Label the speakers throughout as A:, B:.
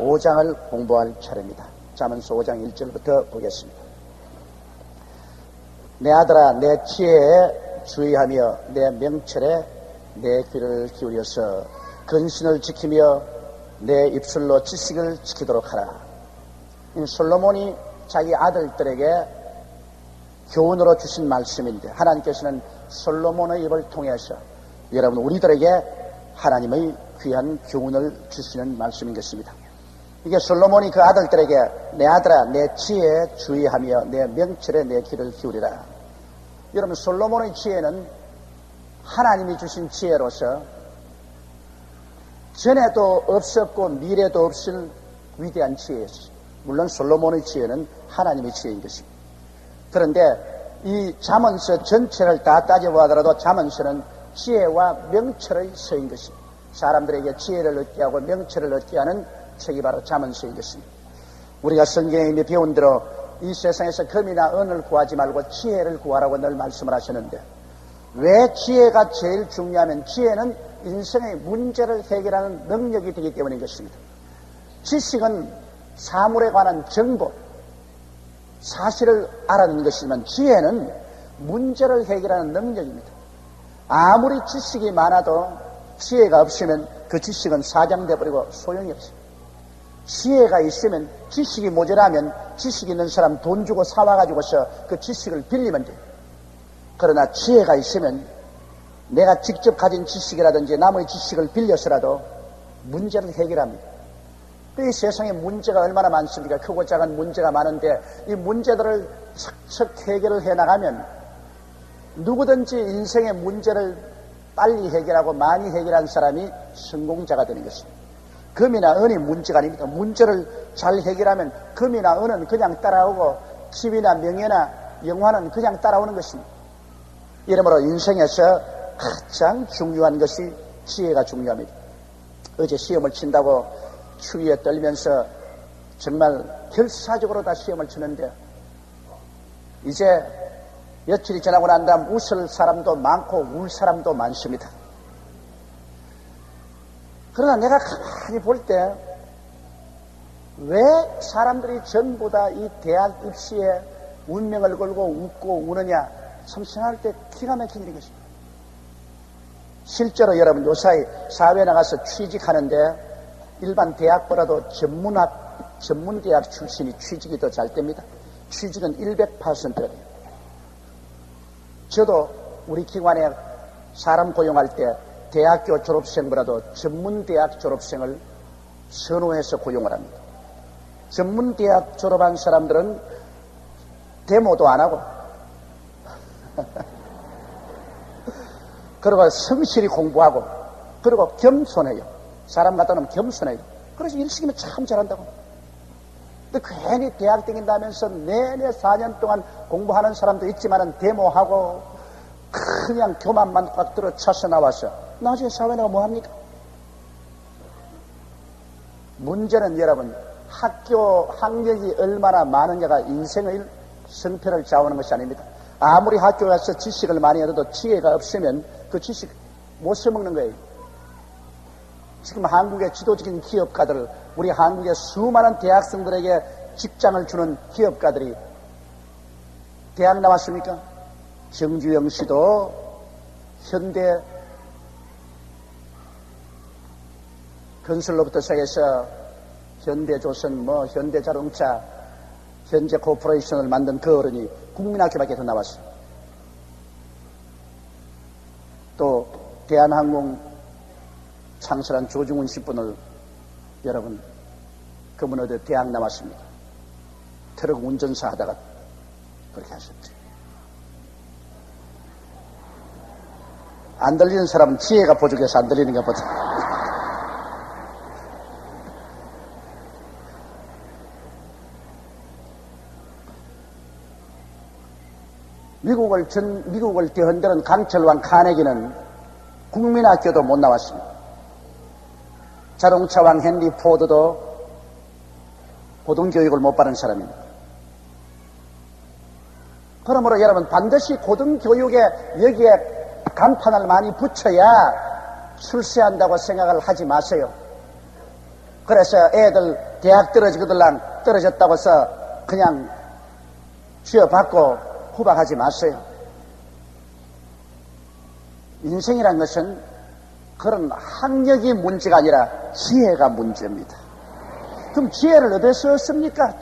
A: 5장을 공부할 차례입니다. 잠언서 5장 1절부터 보겠습니다. 내 아들아, 내 지혜에 주의하며 내 명철에 내 귀를 기울여서 근신을 지키며 내 입술로 지식을 지키도록 하라. 솔로몬이 자기 아들들에게 교훈으로 주신 말씀인데, 하나님께서는 솔로몬의 입을 통해서 여러분 우리들에게 하나님의 귀한 교훈을 주시는 말씀인 것입니다. 이게 솔로몬이 그 아들들에게 내 아들아 내 지혜에 주의하며 내 명철에 내 귀를 기울이라. 여러분 솔로몬의 지혜는 하나님이 주신 지혜로서 전에도 없었고 미래도 없을 위대한 지혜였어요. 물론 솔로몬의 지혜는 하나님의 지혜인 것입니다. 그런데 이 잠언서 전체를 다 따져보더라도 잠언서는 지혜와 명철의 서인 것입니다. 사람들에게 지혜를 얻게 하고 명철을 얻게 하는 책이 바로 잠언서인 것입니다. 우리가 성경에 이미 배운 대로 이 세상에서 금이나 은을 구하지 말고 지혜를 구하라고 늘 말씀을 하셨는데, 왜 지혜가 제일 중요하면 지혜는 인생의 문제를 해결하는 능력이 되기 때문인 것입니다. 지식은 사물에 관한 정보, 사실을 알아내는 것이지만 지혜는 문제를 해결하는 능력입니다. 아무리 지식이 많아도 지혜가 없으면 그 지식은 사장돼 버리고 소용이 없습니다. 지혜가 있으면, 지식이 모자라면 지식 있는 사람 돈 주고 사와가지고서 그 지식을 빌리면 돼요. 그러나 지혜가 있으면 내가 직접 가진 지식이라든지 남의 지식을 빌려서라도 문제를 해결합니다. 이 세상에 문제가 얼마나 많습니까? 크고 작은 문제가 많은데 이 문제들을 척척 해결을 해나가면 누구든지 인생의 문제를 빨리 해결하고 많이 해결한 사람이 성공자가 되는 것입니다. 금이나 은이 문제가 아닙니다. 문제를 잘 해결하면 금이나 은은 그냥 따라오고 집이나 명예나 영화는 그냥 따라오는 것입니다. 이러므로 인생에서 가장 중요한 것이 지혜가 중요합니다. 어제 시험을 친다고 추위에 떨면서 정말 결사적으로 다 시험을 치는데, 이제 며칠이 지나고 난 다음 웃을 사람도 많고 울 사람도 많습니다. 그러나 내가 가만히 볼 때 왜 사람들이 전부 다 이 대학 입시에 운명을 걸고 웃고 우느냐, 참 생각할 때 기가 막힌 일이겠습니다. 실제로 여러분 요사이 사회에 나가서 취직하는데 일반 대학보다도 전문대학 출신이 취직이 더 잘 됩니다. 취직은 100%예요. 저도 우리 기관에 사람 고용할 때 대학교 졸업생보다도 전문대학 졸업생을 선호해서 고용을 합니다. 전문대학 졸업한 사람들은 데모도 안 하고 그리고 성실히 공부하고 그리고 겸손해요. 사람 갖다 놓으면 겸손해요. 그래서 일 시키면 참 잘한다고. 근데 괜히 대학 다닌다면서 내내 4년 동안 공부하는 사람도 있지만은 데모하고 그냥 교만만 꽉 들어 차서 나와서 나중에 사회 나가 뭐합니까? 문제는 여러분 학교 학력이 얼마나 많으냐가 인생의 성패를 좌우하는 것이 아닙니다. 아무리 학교 가서 지식을 많이 얻어도 지혜가 없으면 그 지식 못 써먹는 거예요. 지금 한국의 지도적인 기업가들, 우리 한국의 수많은 대학생들에게 직장을 주는 기업가들이 대학 나왔습니까? 정주영 씨도 현대 건설로부터 시작해서 현대조선, 현대자동차, 현재 코퍼레이션을 만든 그 어른이 국민학교밖에 더 나왔어요. 또 대한항공 창설한 조중훈 씨분을 여러분 그분 어디 대학 나왔습니다. 트럭 운전사 하다가 그렇게 하셨죠. 안 들리는 사람은 지혜가 부족해서 안 들리는 것 보다. 미국을 뒤흔드는 강철왕 카네기는 국민학교도 못 나왔습니다. 자동차왕 헨리 포드도 고등교육을 못 받은 사람입니다. 그러므로 여러분 반드시 고등교육에 여기에 간판을 많이 붙여야 출세한다고 생각을 하지 마세요. 그래서 애들 대학 떨어지거들랑 떨어졌다고 해서 그냥 쥐어받고 후박하지 마세요. 인생이란 것은 그런 학력이 문제가 아니라 지혜가 문제입니다. 그럼 지혜를 어디서 얻습니까?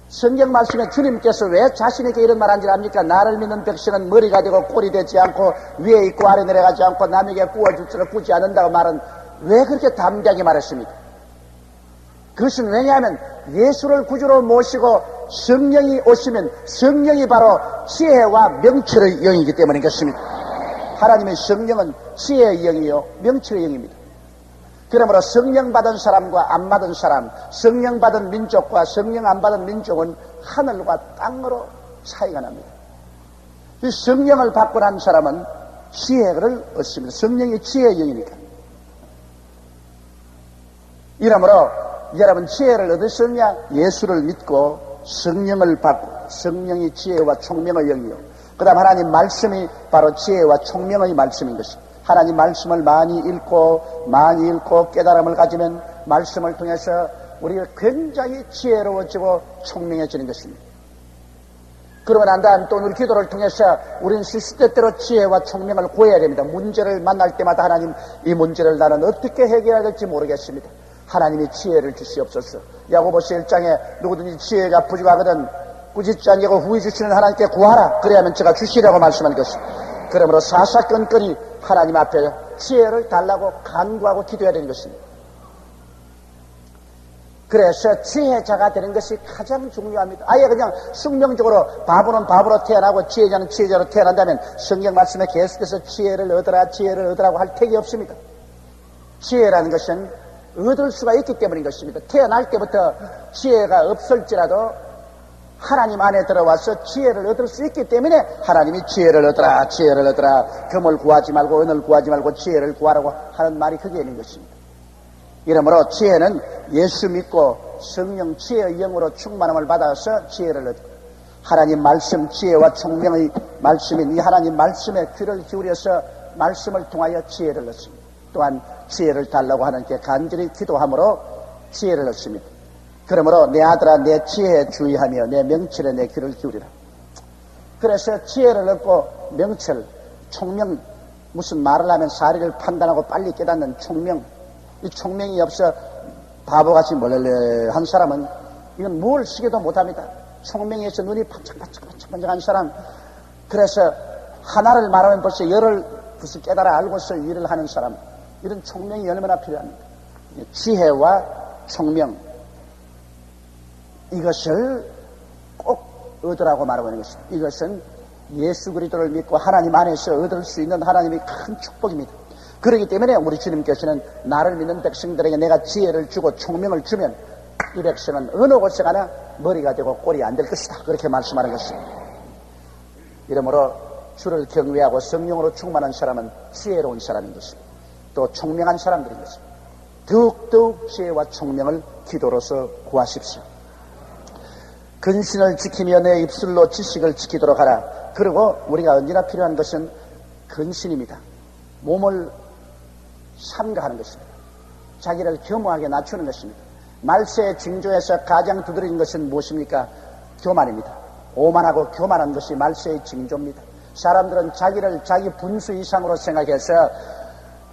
A: 성경 말씀에 주님께서 왜 자신에게 이런 말 한줄 압니까? 나를 믿는 백성은 머리가 되고 꼴이 되지 않고 위에 있고 아래 내려가지 않고 남에게 구워줄 줄을 꾸지 않는다고 말은 왜 그렇게 담대하게 말했습니까? 그것은 왜냐하면 예수를 구주로 모시고 성령이 오시면 성령이 바로 지혜와 명철의 영이기 때문인 것입니다. 하나님의 성령은 지혜의 영이요 명철의 영입니다. 그러므로 성령 받은 사람과 안 받은 사람, 성령 받은 민족과 성령 안 받은 민족은 하늘과 땅으로 차이가 납니다. 이 성령을 받고 난 사람은 지혜를 얻습니다. 성령이 지혜의 영이니까. 이러므로 여러분 지혜를 얻으셨냐? 예수를 믿고 성령을 받고, 성령이 지혜와 총명의 영이요. 그 다음 하나님 말씀이 바로 지혜와 총명의 말씀인 것입니다. 하나님 말씀을 많이 읽고 깨달음을 가지면 말씀을 통해서 우리가 굉장히 지혜로워지고 총명해지는 것입니다. 그러고 난 다음 또 우리 기도를 통해서 우리는 시시때때로 지혜와 총명을 구해야 됩니다. 문제를 만날 때마다 하나님, 이 문제를 나는 어떻게 해결해야 될지 모르겠습니다. 하나님이 지혜를 주시옵소서. 야고보서 1장에 누구든지 지혜가 부족하거든 꾸짖지 않고 후히 주시는 하나님께 구하라. 그래야만 제가 주시라고 말씀한 것입니다. 그러므로 사사건건이 하나님 앞에 지혜를 달라고 간구하고 기도해야 되는 것입니다. 그래서 지혜자가 되는 것이 가장 중요합니다. 아예 그냥 숙명적으로 바보는 바보로 태어나고 지혜자는 지혜자로 태어난다면 성경 말씀에 계속해서 지혜를 얻으라고 할 택이 없습니다. 지혜라는 것은 얻을 수가 있기 때문인 것입니다. 태어날 때부터 지혜가 없을지라도 하나님 안에 들어와서 지혜를 얻을 수 있기 때문에 하나님이 지혜를 얻으라, 금을 구하지 말고 은을 구하지 말고 지혜를 구하라고 하는 말이 그게 있는 것입니다. 이러므로 지혜는 예수 믿고 성령 지혜의 영으로 충만함을 받아서 지혜를 얻고, 하나님 말씀 지혜와 총명의 말씀인 이 하나님 말씀에 귀를 기울여서 말씀을 통하여 지혜를 얻습니다. 또한 지혜를 달라고 하나님께 간절히 기도함으로 지혜를 얻습니다. 그러므로 내 아들아 내 지혜에 주의하며 내 명철에 내 귀를 기울이라. 그래서 지혜를 얻고 명철, 총명, 무슨 말을 하면 사리를 판단하고 빨리 깨닫는 총명, 이 총명이 없어 바보같이 멀레한 사람은 이건 뭘 쓰기도 못합니다. 총명이 있어 눈이 반짝반짝한 사람, 그래서 하나를 말하면 벌써 열을 벌써 깨달아 알고서 일을 하는 사람, 이런 총명이 얼마나 필요합니까? 지혜와 총명, 이것을 꼭 얻으라고 말하고 있는 것입니다. 이것은 예수 그리스도를 믿고 하나님 안에서 얻을 수 있는 하나님의 큰 축복입니다. 그렇기 때문에 우리 주님께서는 나를 믿는 백성들에게 내가 지혜를 주고 총명을 주면 이 백성은 어느 곳에 가나 머리가 되고 꼴이 안 될 것이다, 그렇게 말씀하는 것입니다. 이러므로 주를 경외하고 성령으로 충만한 사람은 지혜로운 사람인 것입니다. 또 총명한 사람들인 것입니다. 더욱더욱 지혜와 총명을 기도로서 구하십시오. 근신을 지키며 내 입술로 지식을 지키도록 하라. 그리고 우리가 언제나 필요한 것은 근신입니다. 몸을 삼가하는 것입니다. 자기를 겸허하게 낮추는 것입니다. 말세의 징조에서 가장 두드러진 것은 무엇입니까? 교만입니다. 오만하고 교만한 것이 말세의 징조입니다. 사람들은 자기를 자기 분수 이상으로 생각해서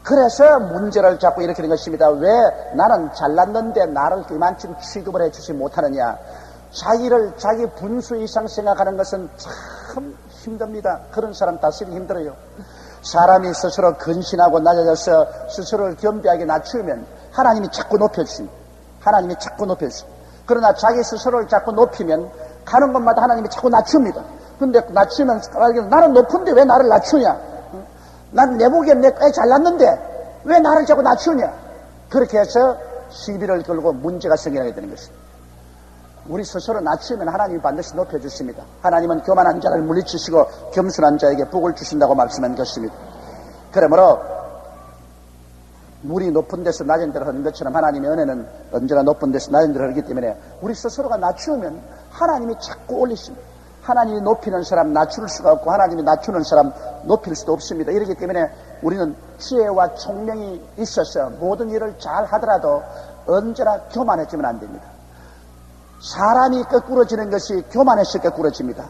A: 그래서 문제를 자꾸 일으키는 것입니다. 왜 나는 잘났는데 나를 이만큼 취급을 해주지 못하느냐. 자기를 자기 분수 이상 생각하는 것은 참 힘듭니다. 그런 사람 다스리기 힘들어요. 사람이 스스로 근신하고 낮아져서 스스로를 겸비하게 낮추면 하나님이 자꾸 높여주십니다. 하나님이 자꾸 높여주십니다. 그러나 자기 스스로를 자꾸 높이면 가는 곳마다 하나님이 자꾸 낮춥니다. 근데 낮추면 나는 높은데 왜 나를 낮추냐? 난 내 보기엔 내 꽤 잘났는데 왜 나를 자꾸 낮추냐? 그렇게 해서 시비를 걸고 문제가 생기게 되는 것입니다. 우리 스스로 낮추면 하나님이 반드시 높여주십니다. 하나님은 교만한 자를 물리치시고 겸손한 자에게 복을 주신다고 말씀한 것입니다. 그러므로 물이 높은 데서 낮은 데로 흐르는 것처럼 하나님의 은혜는 언제나 높은 데서 낮은 데로 흐르기 때문에 우리 스스로가 낮추면 하나님이 자꾸 올리십니다. 하나님이 높이는 사람 낮출 수가 없고 하나님이 낮추는 사람 높일 수도 없습니다. 이렇기 때문에 우리는 지혜와 총명이 있어서 모든 일을 잘 하더라도 언제나 교만해지면 안 됩니다. 사람이 거꾸러지는 것이 교만해서 거꾸러집니다.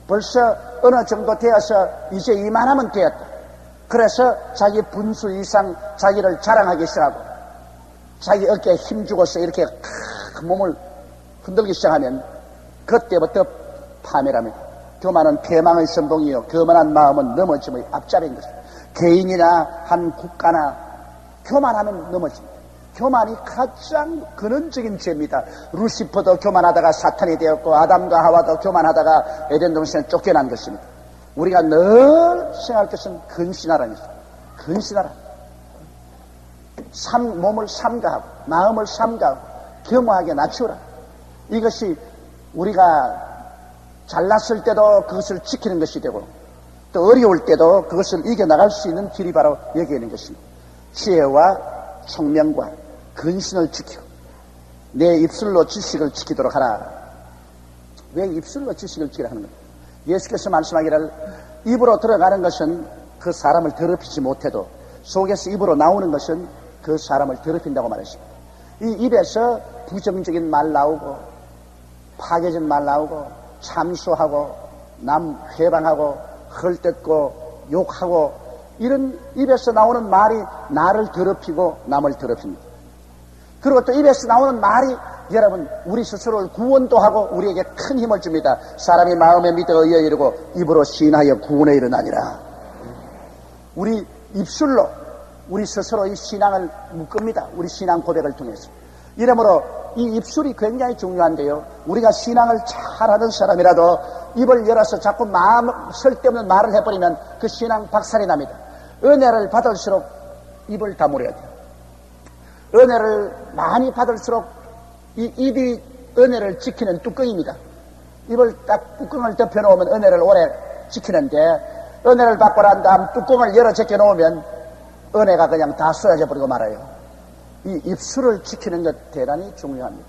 A: 벌써 어느 정도 되어서 이제 이만하면 되었다. 그래서 자기 분수 이상 자기를 자랑하기 시작하고 자기 어깨에 힘주고서 이렇게 몸을 흔들기 시작하면 그때부터 파멸합니다. 교만은 패망의 선봉이요 교만한 마음은 넘어짐의 앞잡이인 것입니다. 개인이나 한 국가나 교만하면 넘어집니다. 교만이 가장 근원적인 죄입니다. 루시퍼도 교만하다가 사탄이 되었고 아담과 하와도 교만하다가 에덴 동산에 쫓겨난 것입니다. 우리가 늘 생각할 것은 근신하라는 것입니다. 근신하라. 몸을 삼가하고 마음을 삼가하고 겸허하게 낮추라. 이것이 우리가 잘났을 때도 그것을 지키는 것이 되고 또 어려울 때도 그것을 이겨나갈 수 있는 길이 바로 여기에 있는 것입니다. 지혜와 총명과 근신을 지키고 내 입술로 지식을 지키도록 하라. 왜 입술로 지식을 지키라 하는 겁니까? 예수께서 말씀하기를 입으로 들어가는 것은 그 사람을 더럽히지 못해도 속에서 입으로 나오는 것은 그 사람을 더럽힌다고 말했습니다. 이 입에서 부정적인 말 나오고 파괴적인 말 나오고 참수하고 남 회방하고 헐뜯고 욕하고 이런 입에서 나오는 말이 나를 더럽히고 남을 더럽힙니다. 그리고 또 입에서 나오는 말이 여러분 우리 스스로를 구원도 하고 우리에게 큰 힘을 줍니다. 사람이 마음에 믿어 의에 이르고 입으로 시인하여 구원에 이르나니라. 우리 입술로 우리 스스로의 신앙을 묶습니다. 우리 신앙 고백을 통해서. 이러므로 이 입술이 굉장히 중요한데요. 우리가 신앙을 잘하는 사람이라도 입을 열어서 자꾸 마음 쓸데없는 말을 해버리면 그 신앙 박살이 납니다. 은혜를 받을수록 입을 다물어야 돼요. 은혜를 많이 받을수록 이 입이 은혜를 지키는 뚜껑입니다. 입을 딱 뚜껑을 덮여놓으면 은혜를 오래 지키는데 은혜를 받고 난 다음 뚜껑을 열어 제껴놓으면 은혜가 그냥 다 쏟아져 버리고 말아요. 이 입술을 지키는 것 대단히 중요합니다.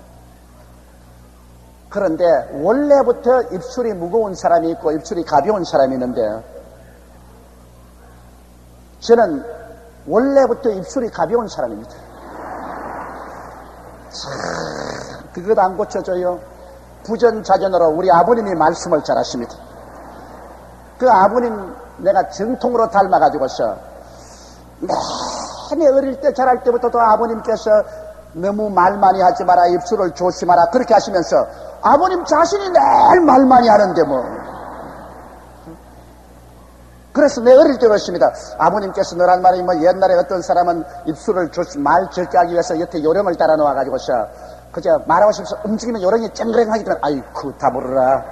A: 그런데 원래부터 입술이 무거운 사람이 있고 입술이 가벼운 사람이 있는데 저는 원래부터 입술이 가벼운 사람입니다. 그것 안 고쳐져요. 부전자전으로 우리 아버님이 말씀을 잘하십니다. 그 아버님 내가 정통으로 닮아가지고서 맨 어릴 때 자랄 때부터도 아버님께서 너무 말 많이 하지 마라, 입술을 조심하라 그렇게 하시면서 아버님 자신이 늘 말 많이 하는데 뭐. 그래서 내 어릴 때 그렇습니다. 아버님께서 너란 말이 뭐 옛날에 어떤 사람은 입술을 말 적게 하기 위해서 여태 요령을 따라 놓아가지고서 그저 말하고 싶어서 움직이면 요령이 쨍그랭하기 때문에 아이쿠 다물어라.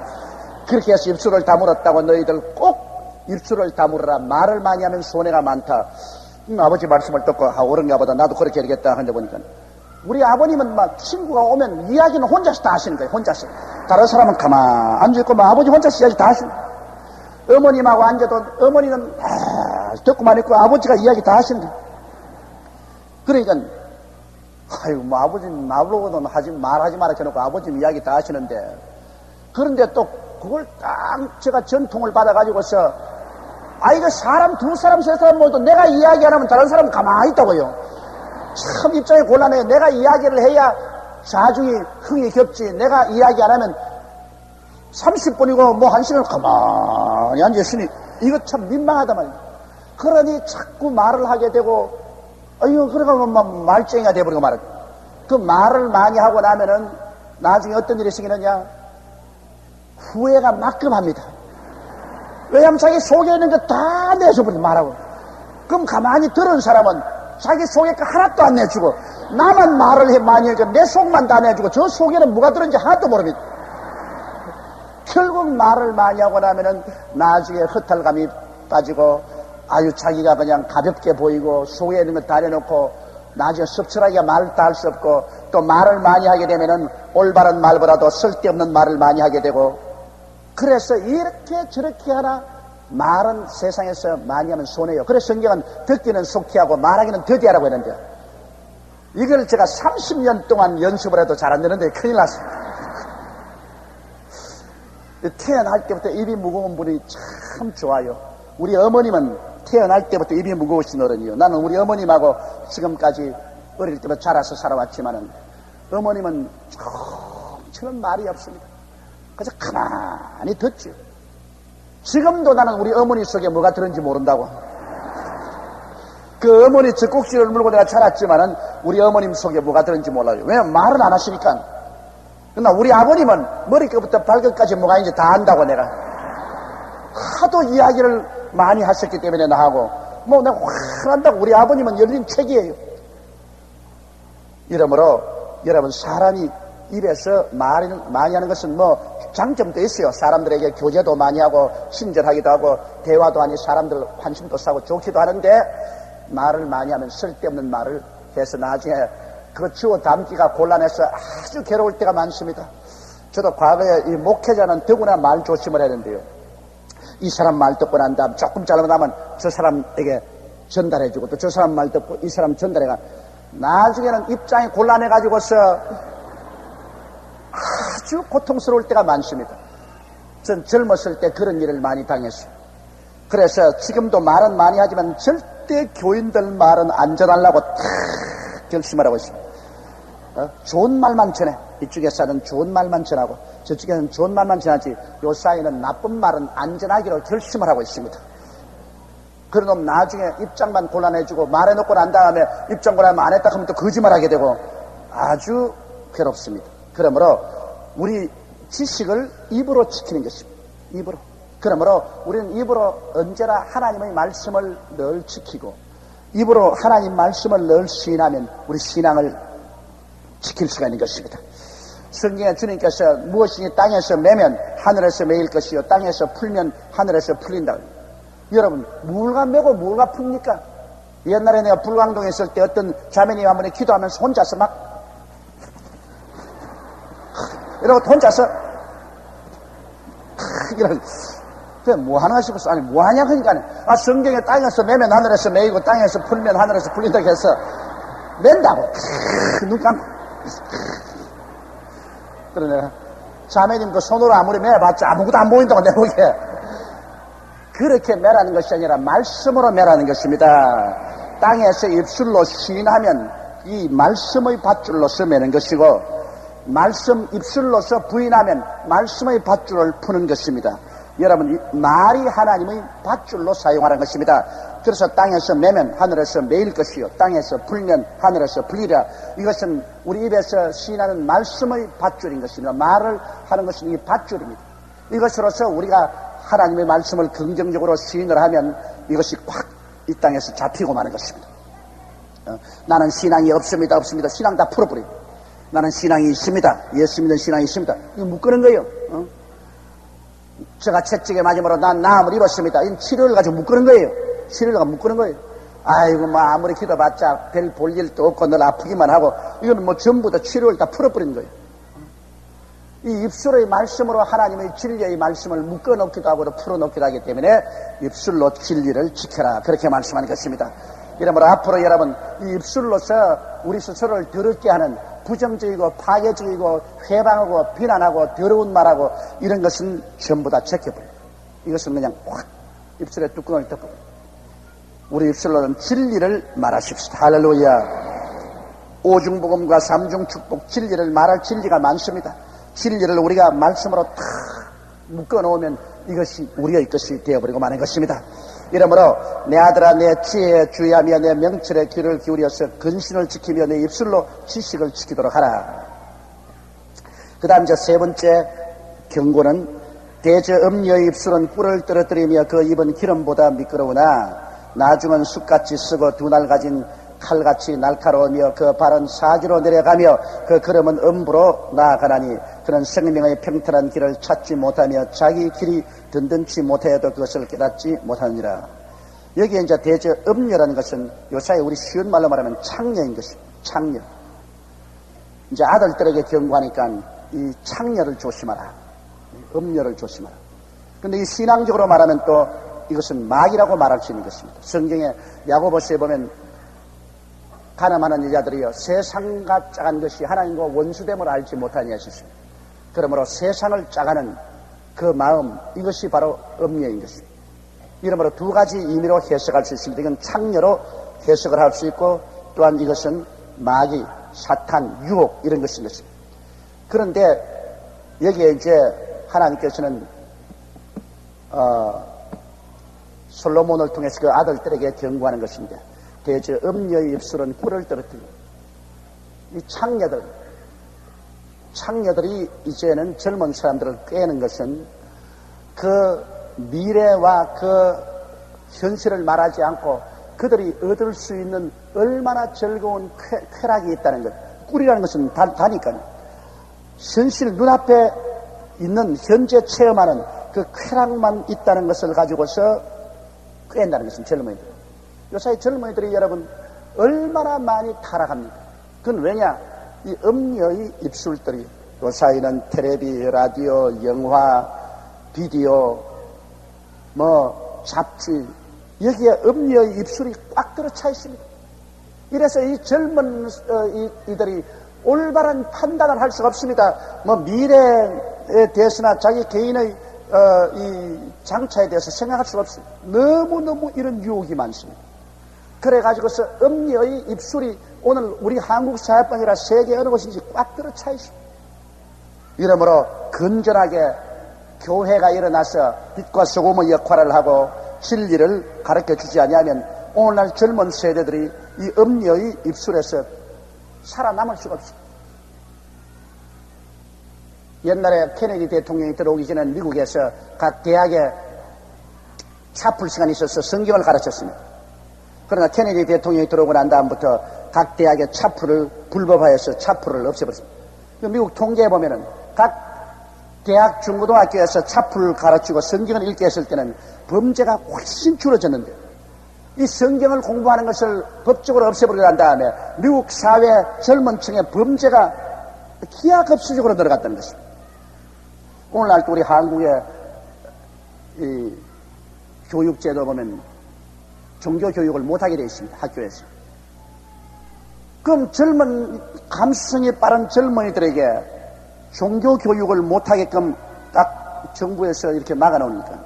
A: 그렇게 해서 입술을 다물었다고 너희들 꼭 입술을 다물어라. 말을 많이 하면 손해가 많다. 아버지 말씀을 듣고 옳은가 보다 나도 그렇게 해야겠다 하는데 보니까 우리 아버님은 막 친구가 오면 이야기는 혼자서 다 하시는 거예요. 혼자서. 다른 사람은 가만 앉아있고 막 아버지 혼자서 이야기 다 하시는 거예요. 어머님하고 앉아도 어머니는 듣고만 있고 아버지가 이야기 다 하시는 거예요. 그러니까 아이고 뭐 아버지는 나보고도 말하지 마라 해놓고 아버지는 이야기 다 하시는데 그런데 또 그걸 딱 제가 전통을 받아가지고서 이거 사람 두 사람 세 사람 모두 내가 이야기 안 하면 다른 사람은 가만히 있다고요. 참 입장이 곤란해요. 내가 이야기를 해야 자중이 흥이 겹지 내가 이야기 안 하면 30분이고 뭐 1시간 가만히 앉아있으니 이거 참 민망하단 말이에요. 그러니 자꾸 말을 하게 되고 그러고 말쟁이가 돼버리고 말이에요. 그 말을 많이 하고 나면은 나중에 어떤 일이 생기느냐 후회가 막급합니다. 왜냐하면 자기 속에 있는 거 다 내줘버리고 말하고 그럼 가만히 들은 사람은 자기 속에 거 하나도 안 내주고 나만 말을 많이 하니까 내 속만 다 내주고 저 속에는 뭐가 들었는지 하나도 모릅니다. 결국 말을 많이 하고 나면은 나중에 허탈감이 빠지고 자기가 그냥 가볍게 보이고 속에 있는 거 다 내놓고 나중에 섭철하게 말을 다 할 수 없고 또 말을 많이 하게 되면은 올바른 말보다도 쓸데없는 말을 많이 하게 되고 그래서 이렇게 저렇게 하나 말은 세상에서 많이 하면 손해요. 그래서 성경은 듣기는 속히하고 말하기는 더디하라고 했는데 이걸 제가 30년 동안 연습을 해도 잘 안 되는데 큰일 났습니다. 태어날 때부터 입이 무거운 분이 참 좋아요. 우리 어머님은 태어날 때부터 입이 무거우신 어른이요. 나는 우리 어머님하고 지금까지 어릴 때부터 자라서 살아왔지만은 어머님은 좀처럼 말이 없습니다. 그래서 가만히 듣죠. 지금도 나는 우리 어머니 속에 뭐가 들었는지 모른다고. 그 어머니 젖꼭지를 물고 내가 자랐지만은 우리 어머님 속에 뭐가 들었는지 몰라요. 왜냐면 말은 안 하시니까. 그러나 우리 아버님은 머리끝부터 발끝까지 뭐가 있는지 다 안다고. 내가 하도 이야기를 많이 하셨기 때문에 나하고 뭐 내가 화난다고. 우리 아버님은 열린 책이에요. 이러므로 여러분, 사람이 입에서 말을 많이 하는 것은 뭐 장점도 있어요. 사람들에게 교제도 많이 하고 친절하기도 하고 대화도 하니 사람들 관심도 사고 좋기도 하는데, 말을 많이 하면 쓸데없는 말을 해서 나중에 그 주워 담기가 곤란해서 아주 괴로울 때가 많습니다. 저도 과거에 이 목회자는 더구나 말 조심을 했는데요. 이 사람 말 듣고 난 다음 조금 잘못하면 저 사람에게 전달해주고, 또 저 사람 말 듣고 이 사람 전달해가, 나중에는 입장이 곤란해가지고서 아주 고통스러울 때가 많습니다. 전 젊었을 때 그런 일을 많이 당했어요. 그래서 지금도 말은 많이 하지만 절대 교인들 말은 안 전하려고 탁 결심을 하고 있습니다. 좋은 말만 전해. 이쪽에서는 좋은 말만 전하고 저쪽에서는 좋은 말만 전하지, 요 사이는 나쁜 말은 안 전하기로 결심을 하고 있습니다. 그러면 나중에 입장만 곤란해지고 말해놓고 난 다음에 입장 곤란하면 안 했다 하면 또 거짓말하게 되고 아주 괴롭습니다. 그러므로 우리 지식을 입으로 지키는 것입니다. 입으로. 그러므로 우리는 입으로 언제나 하나님의 말씀을 늘 지키고, 입으로 하나님 말씀을 늘 시인하면 우리 신앙을 지킬 수가 있는 것입니다. 성경에 주님께서 무엇이니 땅에서 매면 하늘에서 매일 것이요 땅에서 풀면 하늘에서 풀린다. 여러분, 무엇가 매고 무엇가 풉니까? 옛날에 내가 불광동에 있을 때 어떤 자매님 한 분이 기도하면서 혼자서 막 이러고 혼자서 이런, 뭐 하나 싶었어. 아니, 뭐 하냐 그러니까, 성경에 땅에서 매면 하늘에서 매이고 땅에서 풀면 하늘에서 풀린다고 해서 맨다고 눈 감고. 그러네. 자매님 그 손으로 아무리 매봤자 아무것도 안 보인다고 내 보기에. 그렇게 매라는 것이 아니라 말씀으로 매라는 것입니다. 땅에서 입술로 시인하면 이 말씀의 밧줄로서 매는 것이고, 말씀 입술로서 부인하면 말씀의 밧줄을 푸는 것입니다. 여러분, 이 말이 하나님의 밧줄로 사용하는 것입니다. 그래서 땅에서 매면 하늘에서 매일 것이요 땅에서 풀면 하늘에서 풀리라. 이것은 우리 입에서 시인하는 말씀의 밧줄인 것입니다. 말을 하는 것은 이 밧줄입니다. 이것으로서 우리가 하나님의 말씀을 긍정적으로 시인을 하면 이것이 꽉 이 땅에서 잡히고 마는 것입니다. 나는 신앙이 없습니다. 신앙 다 풀어버립니다. 나는 신앙이 있습니다. 예수 믿는 신앙이 있습니다. 이거 묶는 거예요. 제가 채찍에 맞음으로 난 나음을 입었습니다. 이 치료를 가지고 묶는 거예요. 치료를 가지고 묶는 거예요. 아이고, 뭐 아무리 기도봤자 별 볼 일도 없고 늘 아프기만 하고, 이거는 뭐 전부 다 치료를 다 풀어버리는 거예요. 이 입술의 말씀으로 하나님의 진리의 말씀을 묶어놓기도 하고 풀어놓기도 하기 때문에 입술로 진리를 지켜라, 그렇게 말씀하는 것입니다. 이러므로 앞으로 여러분, 이 입술로서 우리 스스로를 더럽게 하는 부정적이고 파괴적이고 회방하고 비난하고 더러운 말하고 이런 것은 전부 다 제껴버려요. 이것은 그냥 확 입술에 뚜껑을 덮고 우리 입술로는 진리를 말하십시다. 할렐루야. 오중복음과 삼중축복, 진리를 말할 진리가 많습니다. 진리를 우리가 말씀으로 탁 묶어놓으면 이것이 우리의 것이 되어버리고 마는 것입니다. 이러므로 내 아들아, 내 지혜에 주의하며 내 명철에 귀를 기울여서 근신을 지키며 내 입술로 지식을 지키도록 하라. 그 다음 이제 세 번째 경고는, 대저 음녀의 입술은 꿀을 떨어뜨리며 그 입은 기름보다 미끄러우나 나중은 숯같이 쓰고 두 날 가진 칼같이 날카로우며 그 발은 사지로 내려가며 그 걸음은 음부로 나아가나니 그는 생명의 평탄한 길을 찾지 못하며 자기 길이 든든치 못하여도 그것을 깨닫지 못하느니라. 여기에 이제 대저 음녀라는 것은 요사이 우리 쉬운 말로 말하면 창녀인 것입니다. 창녀. 이제 아들들에게 경고하니까 이 창녀를 조심하라. 음녀를 조심하라. 근데 이 신앙적으로 말하면 또 이것은 마귀라고 말할 수 있는 것입니다. 성경에 야고보서에 보면 가늠하는 여자들이여 세상과 짜간 것이 하나님과 원수됨을 알지 못하니 하셨습니다. 그러므로 세상을 짜가는 그 마음, 이것이 바로 음녀인 것입니다. 이러므로 두 가지 의미로 해석할 수 있습니다. 이건 창녀로 해석을 할 수 있고, 또한 이것은 마귀, 사탄, 유혹 이런 것인 것입니다. 그런데 여기에 이제 하나님께서는 솔로몬을 통해서 그 아들들에게 경고하는 것인데 대저 음녀의 입술은 꿀을 떨어뜨리고 이 창녀들이 이제는 젊은 사람들을 꾀는 것은 그 미래와 그 현실을 말하지 않고 그들이 얻을 수 있는 얼마나 즐거운 쾌락이 있다는 것. 꿀이라는 것은 다니까요. 현실 눈앞에 있는 현재 체험하는 그 쾌락만 있다는 것을 가지고서 꾀는다는 것은 젊은이들. 요사이 젊은이들이 여러분 얼마나 많이 타락합니까? 그건 왜냐? 이 음녀의 입술들이 요사이는 텔레비, 라디오, 영화, 비디오, 잡지 여기에 음녀의 입술이 꽉 들어차 있습니다. 이래서 이 젊은 이들이 올바른 판단을 할 수가 없습니다. 미래에 대해서나 자기 개인의 이 장차에 대해서 생각할 수가 없습니다. 너무너무 이런 유혹이 많습니다. 그래가지고서 음녀의 입술이 오늘 우리 한국 사회뿐 아니라 세계 어느 곳인지 꽉 들어차 있습니다. 이러므로 건전하게 교회가 일어나서 빛과 소금의 역할을 하고 진리를 가르쳐주지 아니하면 오늘날 젊은 세대들이 이 음녀의 입술에서 살아남을 수가 없습니다. 옛날에 케네디 대통령이 들어오기 전에 미국에서 각 대학에 차풀 시간이 있어서 성경을 가르쳤습니다. 그러나 케네디 대통령이 들어오고 난 다음부터 각 대학의 차풀을 불법화해서 차풀을 없애버렸습니다. 미국 통계에 보면은 각 대학 중고등학교에서 차풀을 가르치고 성경을 읽게 했을 때는 범죄가 훨씬 줄어졌는데 이 성경을 공부하는 것을 법적으로 없애버리고 난 다음에 미국 사회 젊은 층의 범죄가 기하급수적으로 늘어갔다는 것입니다. 오늘날 또 우리 한국의 이 교육제도 보면 종교교육을 못하게 되어 있습니다. 학교에서. 그럼 젊은 감수성이 빠른 젊은이들에게 종교교육을 못하게끔 딱 정부에서 이렇게 막아놓으니까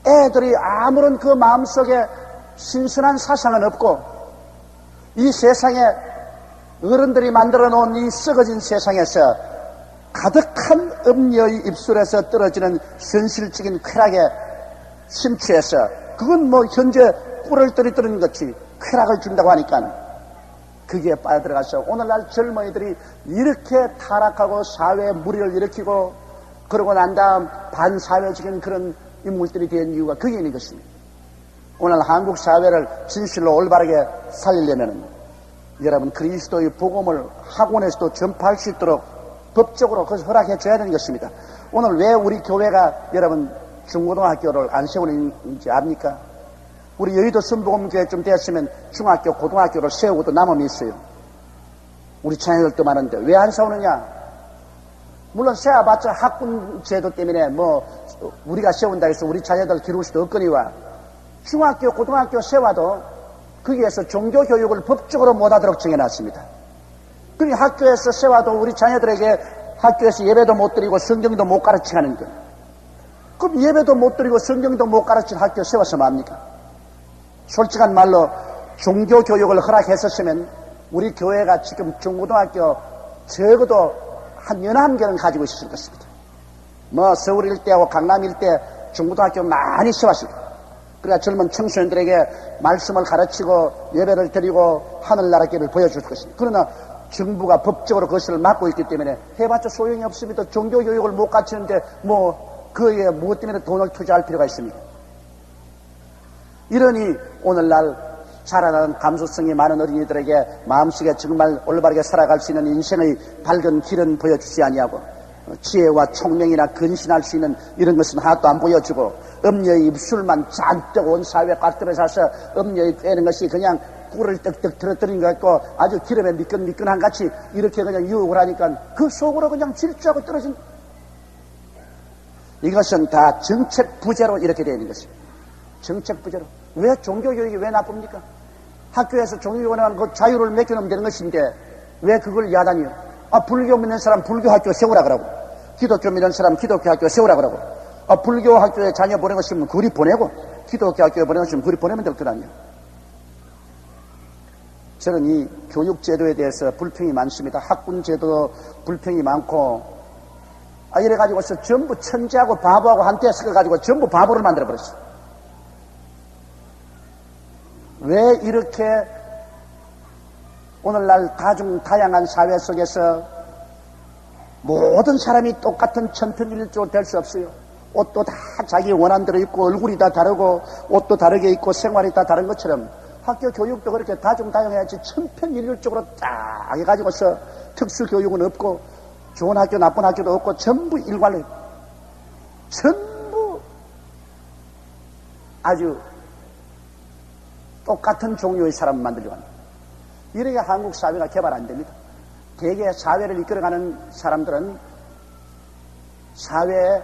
A: 애들이 아무런 그 마음속에 신선한 사상은 없고 이 세상에 어른들이 만들어 놓은 이 썩어진 세상에서 가득한 음녀의 입술에서 떨어지는 현실적인 쾌락에 심취해서 그건 현재 꿀을 떨어뜨리는 것이 쾌락을 준다고 하니까 거기에 빠져들어가서 오늘날 젊은이들이 이렇게 타락하고 사회에 무리를 일으키고 그러고 난 다음 반사회적인 그런 인물들이 된 이유가 거기에 있는 것입니다. 오늘 한국 사회를 진실로 올바르게 살리려면 여러분 그리스도의 복음을 학원에서도 전파할 수 있도록 법적으로 그것을 허락해 줘야 되는 것입니다. 오늘 왜 우리 교회가 여러분 중고등학교를 안 세우는지 압니까? 우리 여의도 순복음교회쯤 됐으면 중학교, 고등학교를 세우고도 남음이 있어요. 우리 자녀들도 많은데 왜 안 세우느냐? 물론 세워봤자 학군 제도 때문에 우리가 세운다 해서 우리 자녀들 기를 수도 없거니와 중학교, 고등학교 세워도 거기에서 종교교육을 법적으로 못하도록 정해놨습니다. 그러니 학교에서 세워도 우리 자녀들에게 학교에서 예배도 못 드리고 성경도 못 가르치게 하는 것. 그럼 예배도 못 드리고 성경도 못 가르치는 학교 세워서 뭐합니까? 솔직한 말로 종교교육을 허락했었으면 우리 교회가 지금 중고등학교 적어도 한 11개는 가지고 있을 것입니다. 서울 일대하고 강남 일대 중고등학교 많이 세웠습니다. 그러니까 젊은 청소년들에게 말씀을 가르치고 예배를 드리고 하늘나라 길을 보여줄 것입니다. 그러나 정부가 법적으로 그것을 막고 있기 때문에 해봤자 소용이 없습니다. 종교교육을 못 갖추는데 그에 무엇 때문에 돈을 투자할 필요가 있습니까? 이러니 오늘날 자라나는 감수성이 많은 어린이들에게 마음속에 정말 올바르게 살아갈 수 있는 인생의 밝은 길은 보여주지 아니하고 지혜와 총명이나 근신할 수 있는 이런 것은 하나도 안 보여주고 음녀의 입술만 잔뜩 온 사회에 꽉 들어서서 음녀의 꿰는 것이 그냥 꿀을 떡떡 들어뜨린 것 같고 아주 기름에 미끈미끈한 같이 이렇게 그냥 유혹을 하니까 그 속으로 그냥 질주하고 떨어진 이것은 다 정책 부재로 이렇게 되어 있는 것입니다. 정책 부재로. 왜 종교교육이 왜 나쁩니까? 학교에서 종교교육을 하는 그 자유를 맡겨놓으면 되는 것인데 왜 그걸 야단이요? 불교 믿는 사람 불교 학교 세우라 그러고 기독교 믿는 사람 기독교 학교 세우라 그러고 불교 학교에 자녀 보내고 싶으면 그리 보내고 기독교 학교에 보내고 싶으면 그리 보내면 될 거 아니에요. 저는 이 교육제도에 대해서 불평이 많습니다. 학군제도 불평이 많고, 이래가지고서 전부 천재하고 바보하고 한테 섞어가지고 전부 바보를 만들어버렸어요. 왜 이렇게 오늘날 다양한 사회 속에서 모든 사람이 똑같은 천편일조 될 수 없어요. 옷도 다 자기 원한대로 입고 얼굴이 다 다르고 옷도 다르게 입고 생활이 다 다른 것처럼 학교 교육도 그렇게 다양해야지 천편일률적으로 딱 해가지고서 특수교육은 없고 좋은 학교 나쁜 학교도 없고 전부 일괄로 전부 아주 똑같은 종류의 사람을 만들려고 합니다. 이렇게 한국 사회가 개발 안 됩니다. 대개 사회를 이끌어가는 사람들은 사회의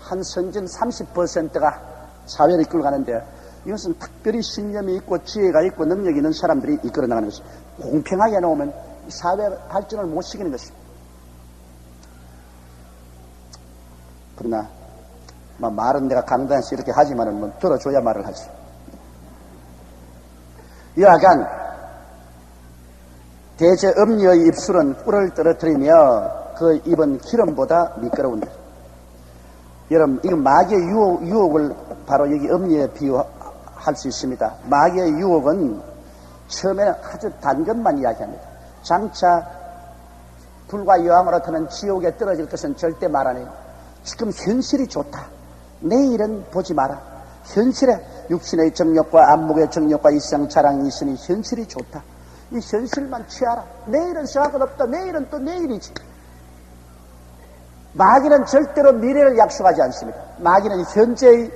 A: 한 선진 30%가 사회를 이끌어가는데 이것은 특별히 신념이 있고 지혜가 있고 능력이 있는 사람들이 이끌어 나가는 것입니다. 공평하게 해놓으면 사회 발전을 못 시키는 것입니다. 그러나 말은 내가 강단에서 이렇게 하지만은 들어줘야 말을 하지. 여하간 대체 음녀의 입술은 꿀을 떨어뜨리며 그 입은 기름보다 미끄러운다. 여러분, 이거 마귀의 유혹을 바로 여기 음녀에 비유할 수 있습니다. 마귀의 유혹은 처음에는 아주 단 것만 이야기합니다. 장차 불과 여왕으로 타는 지옥에 떨어질 것은 절대 말 안 해요. 지금 현실이 좋다. 내일은 보지 마라. 현실에 육신의 정욕과 안목의 정욕과 이상 자랑이 있으니 현실이 좋다. 이 현실만 취하라. 내일은 생각은 없다. 내일은 또 내일이지. 마귀는 절대로 미래를 약속하지 않습니다. 마귀는 현재의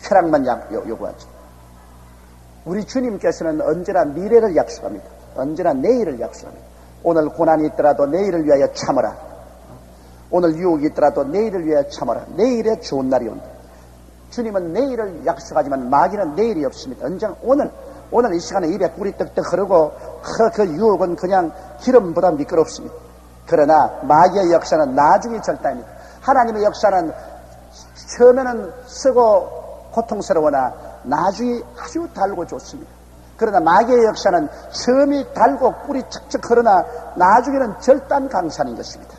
A: 쾌락만 요구하죠. 우리 주님께서는 언제나 미래를 약속합니다. 언제나 내일을 약속합니다. 오늘 고난이 있더라도 내일을 위하여 참으라. 오늘 유혹이 있더라도 내일을 위하여 참아라. 내일에 좋은 날이 온다. 주님은 내일을 약속하지만 마귀는 내일이 없습니다. 언제나 오늘 이 시간에 입에 꿀이 떡떡 흐르고 그 유혹은 그냥 기름보다 미끄럽습니다. 그러나 마귀의 역사는 나중에 절단입니다. 하나님의 역사는 처음에는 쓰고 고통스러우나 나중에 아주 달고 좋습니다. 그러나 마귀의 역사는 처음이 달고 꿀이 척척 흐르나 나중에는 절단 강산인 것입니다.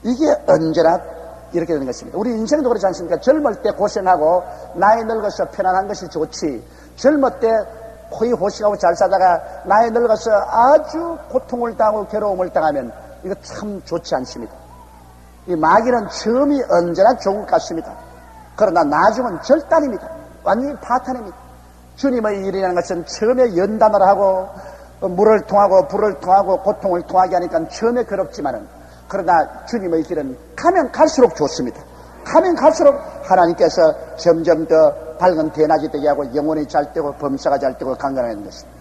A: 이게 언제나 이렇게 되는 것입니다. 우리 인생도 그렇지 않습니까? 젊을 때 고생하고 나이 늙어서 편안한 것이 좋지, 젊을 때 호의호식하고 잘 살다가 나이 늙어서 아주 고통을 당하고 괴로움을 당하면 이거 참 좋지 않습니다. 이 마귀는 처음이 언제나 좋은 것 같습니다. 그러나 나중은 절단입니다. 완전히 파탄입니다. 주님의 일이라는 것은 처음에 연단을 하고 물을 통하고 불을 통하고 고통을 통하게 하니까 처음에 괴롭지만은, 그러나 주님의 길은 가면 갈수록 좋습니다. 가면 갈수록 하나님께서 점점 더 밝은 대낮이 되게 하고 영혼이 잘 되고 범사가 잘 되고 강건하는 것입니다.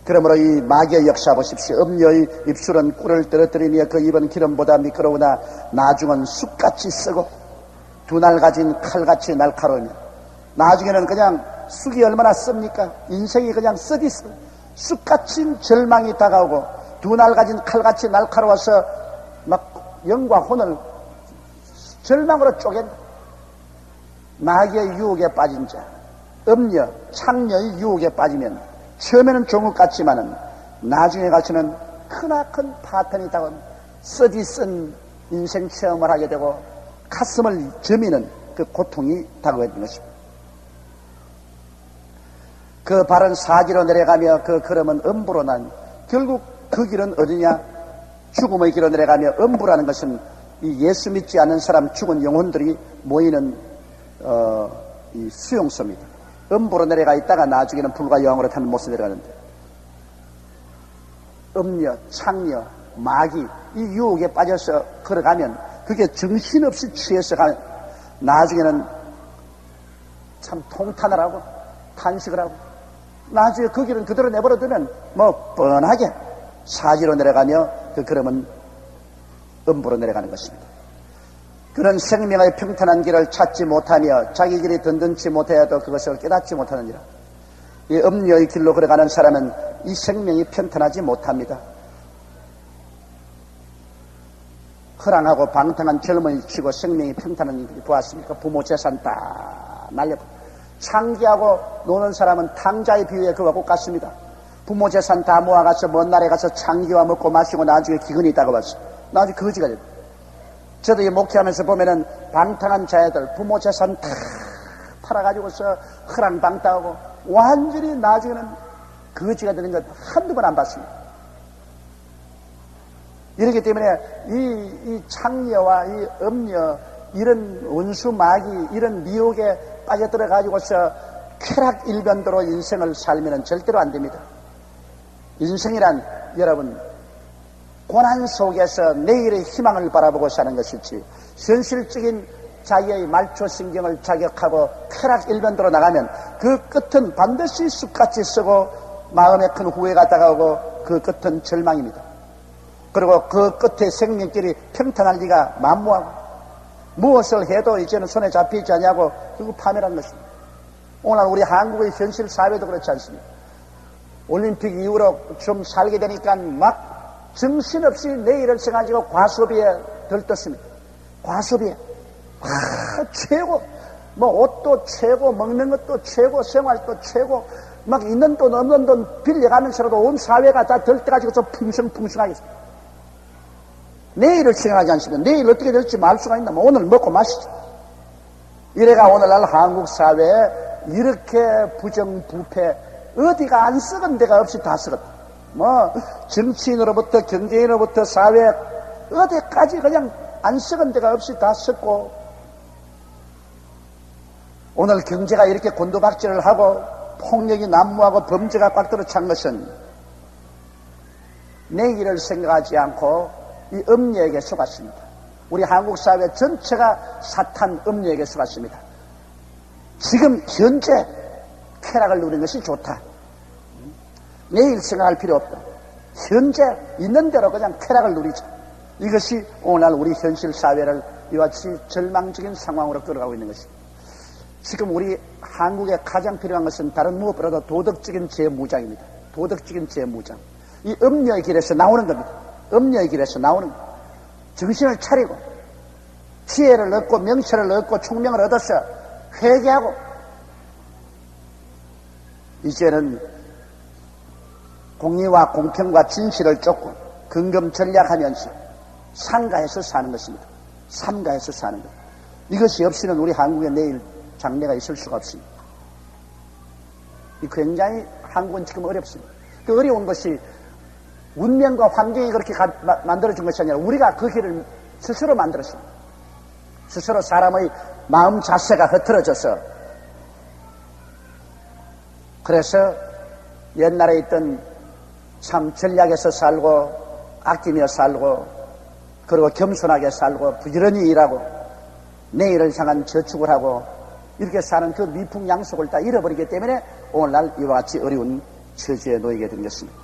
A: 그러므로 이 마귀의 역사 보십시오. 음녀의 입술은 꿀을 떨어뜨리며 그 입은 기름보다 미끄러우나 나중은 쑥같이 썩고 두 날 가진 칼같이 날카로우며, 나중에는 그냥 쑥이 얼마나 씁니까? 인생이 그냥 썩이 쑥같이 절망이 다가오고 두 날 가진 칼같이 날카로워서 막 영과 혼을 절망으로 쪼갠다. 마귀의 유혹에 빠진 자, 음녀, 창녀의 유혹에 빠지면 처음에는 좋은 것 같지만은 나중에 가서는 크나큰 파탄이 다가온 썩이 쓴 인생 체험을 하게 되고 가슴을 저미는 그 고통이 다가오게 되는 것입니다. 그 발은 사지로 내려가며 그 걸음은 음부로 난, 결국 그 길은 어디냐? 죽음의 길로 내려가며, 음부라는 것은 이 예수 믿지 않는 사람, 죽은 영혼들이 모이는 이 수용소입니다. 음부로 내려가 있다가 나중에는 불과 여왕으로 타는 못에 내려가는데, 음녀, 창녀, 마귀 이 유혹에 빠져서 걸어가면 그게 정신없이 취해서 가면 나중에는 참 통탄을 하고 탄식을 하고, 나중에 그 길은 그대로 내버려두면 뭐 뻔하게 사지로 내려가며 그 걸음은 음부로 내려가는 것입니다. 그는 생명의 평탄한 길을 찾지 못하며 자기 길이 든든치 못하여도 그것을 깨닫지 못하느니라. 이 음녀의 길로 걸어가는 사람은 이 생명이 평탄하지 못합니다. 허랑하고 방탕한 젊은이 치고 생명이 평탄한 길이 보았습니까? 부모 재산 다 날려버려. 창기하고 노는 사람은 탕자의 비유에 그와 같습니다. 부모 재산 다 모아가서 먼 나라에 가서 창기와 먹고 마시고 나중에 기근이 있다고 봤어. 나중에 거지가 됐다. 저도 이 목회하면서 보면은 방탕한 자애들 부모 재산 다 팔아가지고서 허랑방탕하고 완전히 나중에는 거지가 되는 것 한두 번 안 봤습니다. 이렇기 때문에 이 창녀와 이 음녀, 이런 원수 마귀, 이런 미혹에 빠져들어 가지고서 쾌락 일변도로 인생을 살면 절대로 안 됩니다. 인생이란 여러분 고난 속에서 내일의 희망을 바라보고 사는 것이지, 현실적인 자기의 말초신경을 자격하고 쾌락 일변도로 나가면 그 끝은 반드시 숲같이 쓰고 마음에 큰 후회가 다가오고 그 끝은 절망입니다. 그리고 그 끝에 생명길이 평탄할 리가 만무하고, 무엇을 해도 이제는 손에 잡히지 않냐고 그거 파멸한 것입니다. 오늘 우리 한국의 현실 사회도 그렇지 않습니까? 올림픽 이후로 좀 살게 되니까 막 정신없이 내일을 생각하고 과소비에 들떴습니다. 과소비에. 최고. 뭐 옷도 최고, 먹는 것도 최고, 생활도 최고, 막 있는 돈 없는 돈 빌려가면서라도 온 사회가 다 들떠가지고 좀 풍성풍성하겠습니다. 내일을 생각하지 않으면 내일 어떻게 될지 말 수가 있나? 뭐 오늘 먹고 마시죠. 이래가 오늘날 한국 사회에 이렇게 부정부패, 어디가 안 썩은 데가 없이 다 썩었다. 뭐 정치인으로부터 경제인으로부터 사회 어디까지 그냥 안 썩은 데가 없이 다 썩고, 오늘 경제가 이렇게 곤두박질을 하고 폭력이 난무하고 범죄가 꽉 들어찬 것은 내일을 생각하지 않고 이 음녀에게 속았습니다. 우리 한국 사회 전체가 사탄 음녀에게 속았습니다. 지금 현재 쾌락을 누리는 것이 좋다. 내일 생각할 필요 없다. 현재 있는 대로 그냥 쾌락을 누리자. 이것이 오늘 우리 현실 사회를 이와 같이 절망적인 상황으로 끌어가고 있는 것입니다. 지금 우리 한국에 가장 필요한 것은 다른 무엇보다도 도덕적인 재무장입니다. 도덕적인 재무장. 이 음녀의 길에서 나오는 겁니다. 음녀의 길에서 나오는 겁니다. 정신을 차리고 지혜를 얻고 명철을 얻고 총명을 얻어서 회개하고, 이제는 공의와 공평과 진실을 쫓고 근검전략하면서 상가해서 사는 것입니다. 삼가해서 사는 것. 이것이 없이는 우리 한국에 내일 장래가 있을 수가 없습니다. 굉장히 한국은 지금 어렵습니다. 그 어려운 것이 운명과 환경이 그렇게 만들어준 것이 아니라 우리가 그 길을 스스로 만들었습니다. 스스로 사람의 마음 자세가 흐트러져서, 그래서 옛날에 있던 참 전략에서 살고 아끼며 살고 그리고 겸손하게 살고 부지런히 일하고 내일을 향한 저축을 하고 이렇게 사는 그 미풍양속을 다 잃어버리기 때문에 오늘날 이와 같이 어려운 처지에 놓이게 된 것입니다.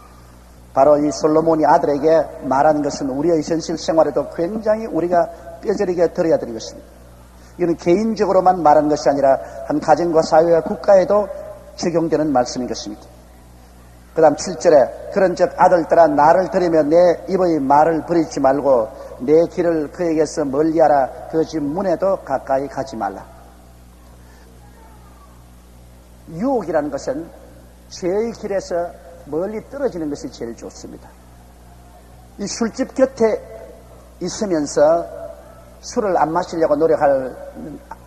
A: 바로 이 솔로몬이 아들에게 말한 것은 우리의 현실 생활에도 굉장히 우리가 뼈저리게 들어야 되는 것입니다. 이는 개인적으로만 말한 것이 아니라 한 가정과 사회와 국가에도 적용되는 말씀인 것입니다. 그 다음 7절에 그런즉 아들들아 나를 들으며 내 입의 말을 버리지 말고 내 길을 그에게서 멀리하라. 그 집 문에도 가까이 가지 말라. 유혹이라는 것은 죄의 길에서 멀리 떨어지는 것이 제일 좋습니다. 이 술집 곁에 있으면서 술을 안 마시려고 노력할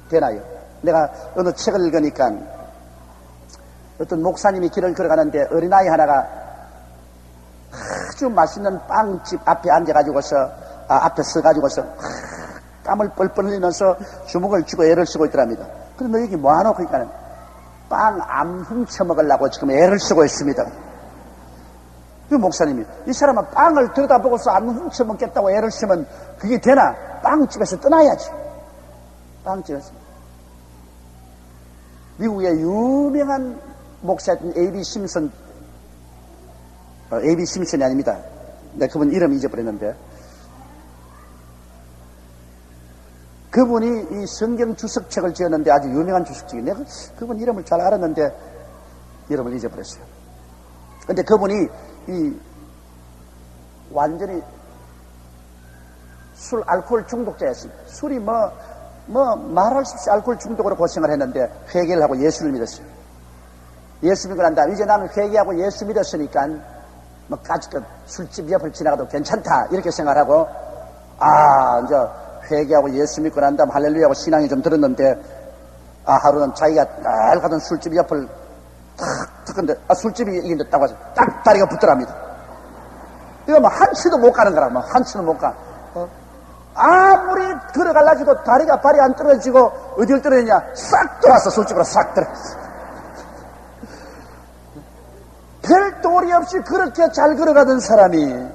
A: 되나요? 내가 어느 책을 읽으니까 어떤 목사님이 길을 걸어가는데 어린아이 하나가 아주 맛있는 빵집 앞에 앉아가지고서 앞에 서가지고서 땀을 뻘뻘 흘리면서 주먹을 쥐고 애를 쓰고 있더랍니다. 그럼 너 여기 뭐하노? 그러니까 빵 안 훔쳐먹으려고 지금 애를 쓰고 있습니다. 그 목사님이 이 사람은 빵을 들여다보고서 안 훔쳐먹겠다고 애를 쓰면 그게 되나? 빵집에서 떠나야지. 빵집에서. 미국의 유명한 목사였던 A.B. 심슨, A.B. 심슨이 아닙니다. 내가 그분 이름 잊어버렸는데, 그분이 이 성경 주석책을 지었는데 아주 유명한 주석책이, 내가 그분 이름을 잘 알았는데 이름을 잊어버렸어요. 근데 그분이 이 완전히 술, 알코올 중독자였습니다. 술이 말할 수 없이 알코올 중독으로 고생을 했는데 회개를 하고 예수를 믿었어요. 예수 믿고 난 다음에 이제 나는 회개하고 예수 믿었으니까 뭐 까짓것 술집 옆을 지나가도 괜찮다 이렇게 생각하고 이제 회개하고 예수 믿고 난 다음 할렐루야하고 신앙이 좀 들었는데 하루는 자기가 날 가던 술집 옆을 탁 탁근데 술집이 이게 딱 와서 딱 다리가 붙더랍니다. 이거 뭐 한치도 못 가는 거라 뭐 한치도 못 가. 아무리 걸어가려 해도 다리가 발이 안 떨어지고 어디를 떨어지냐 싹 돌아서 술집으로 싹 들어갔어. 별 도리 없이 그렇게 잘 걸어가던 사람이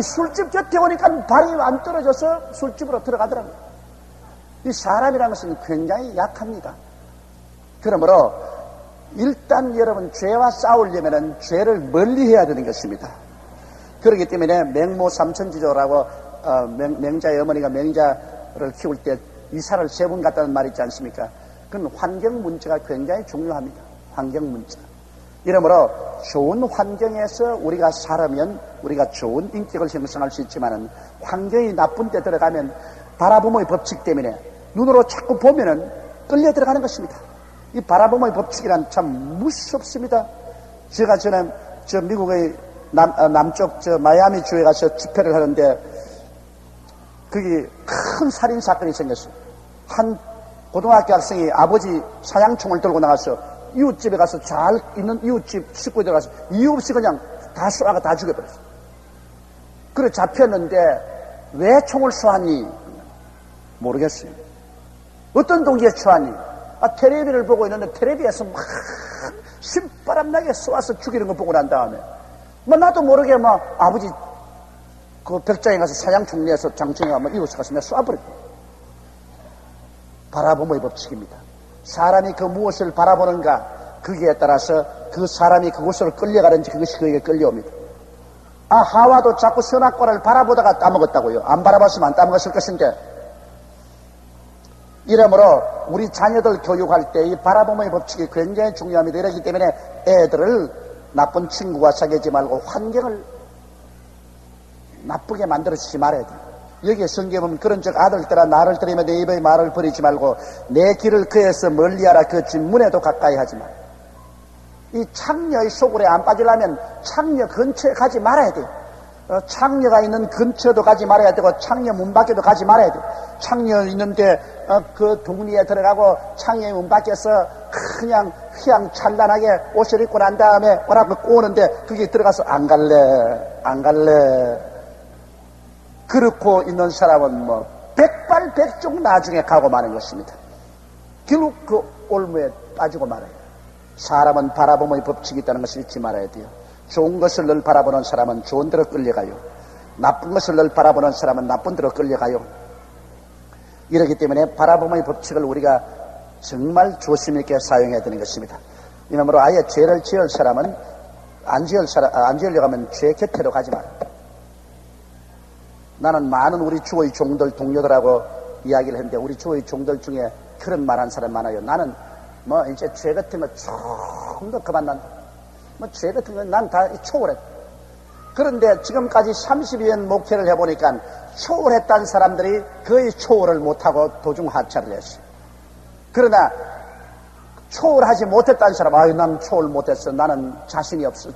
A: 술집 곁에 오니까 발이 안 떨어져서 술집으로 들어가더라고요. 이 사람이라는 것은 굉장히 약합니다. 그러므로 일단 여러분 죄와 싸우려면 죄를 멀리 해야 되는 것입니다. 그렇기 때문에 맹모 삼천지조라고 맹자의 어머니가 맹자를 키울 때 이사를 3번 갔다는 말이 있지 않습니까? 그건 환경 문제가 굉장히 중요합니다. 환경 문제. 이러므로 좋은 환경에서 우리가 살면 우리가 좋은 인격을 형성할 수 있지만은 환경이 나쁜 데 들어가면 바라봄의 법칙 때문에 눈으로 자꾸 보면은 끌려 들어가는 것입니다. 이 바라봄의 법칙이란 참 무섭습니다. 제가 전에 미국의 남쪽 마이애미 주에 가서 집회를 하는데 거기 큰 살인 사건이 생겼어요. 한 고등학교 학생이 아버지 사냥총을 들고 나가서 이웃집에 가서 잘 있는 이웃집 식구들 가서 이유 없이 그냥 다 쏘아가 다 죽여버렸어요. 그래 잡혔는데 왜 총을 쏘았니? 모르겠어요. 어떤 동기에 쏘았니? 텔레비를 보고 있는데 텔레비에서 막 신바람나게 쏘아서 죽이는 거 보고 난 다음에 나도 모르게 아버지 그 벽장에 가서 사냥총 내서 장충에 가면 이웃에 가서 내가 쏘아버렸고. 바라봄의 법칙입니다. 사람이 그 무엇을 바라보는가 거기에 따라서 그 사람이 그곳으로 끌려가는지 그것이 그에게 끌려옵니다. 하와도 자꾸 선악과를 바라보다가 따먹었다고요. 안 바라봤으면 안 따먹었을 것인데. 이러므로 우리 자녀들 교육할 때 이 바라봄의 법칙이 굉장히 중요합니다. 이렇기 때문에 애들을 나쁜 친구와 사귀지 말고 환경을 나쁘게 만들어주지 말아야 돼요. 여기에 성경에 보면 그런 즉 아들들아 나를 들이며 내 입의 말을 버리지 말고 내 길을 그에서 멀리하라. 그 집 문에도 가까이 하지 마. 이 창녀의 소굴에 안 빠지려면 창녀 근처에 가지 말아야 돼요. 창녀가 있는 근처도 가지 말아야 되고 창녀 문 밖에도 가지 말아야 돼요. 창녀 있는데 그 둥리에 들어가고 창녀 문 밖에서 그냥 휘황찬란하게 옷을 입고 난 다음에 오라고 꼬우는데 거기 들어가서 안 갈래 그렇고 있는 사람은 백발백중 나중에 가고 마는 것입니다. 결국 그 올무에 빠지고 말아요. 사람은 바라봄의 법칙이 있다는 것을 잊지 말아야 돼요. 좋은 것을 늘 바라보는 사람은 좋은 데로 끌려가요. 나쁜 것을 늘 바라보는 사람은 나쁜 데로 끌려가요. 이렇기 때문에 바라봄의 법칙을 우리가 정말 조심 있게 사용해야 되는 것입니다. 이러므로 아예 죄를 지을 사람은 안 지으려고 하면 죄 곁에로 가지 마라. 나는 많은 우리 주의 종들 동료들하고 이야기를 했는데 우리 주의 종들 중에 그런 말한 사람 많아요. 나는 이제 죄 같은 거 조금 더 그만 난다. 죄 같은 건 난 다 초월했다. 그런데 지금까지 30년 목회를 해보니까 초월했다는 사람들이 거의 초월을 못하고 도중 하차를 했어요. 그러나 초월하지 못했다는 사람, 난 초월 못했어. 나는 자신이 없어.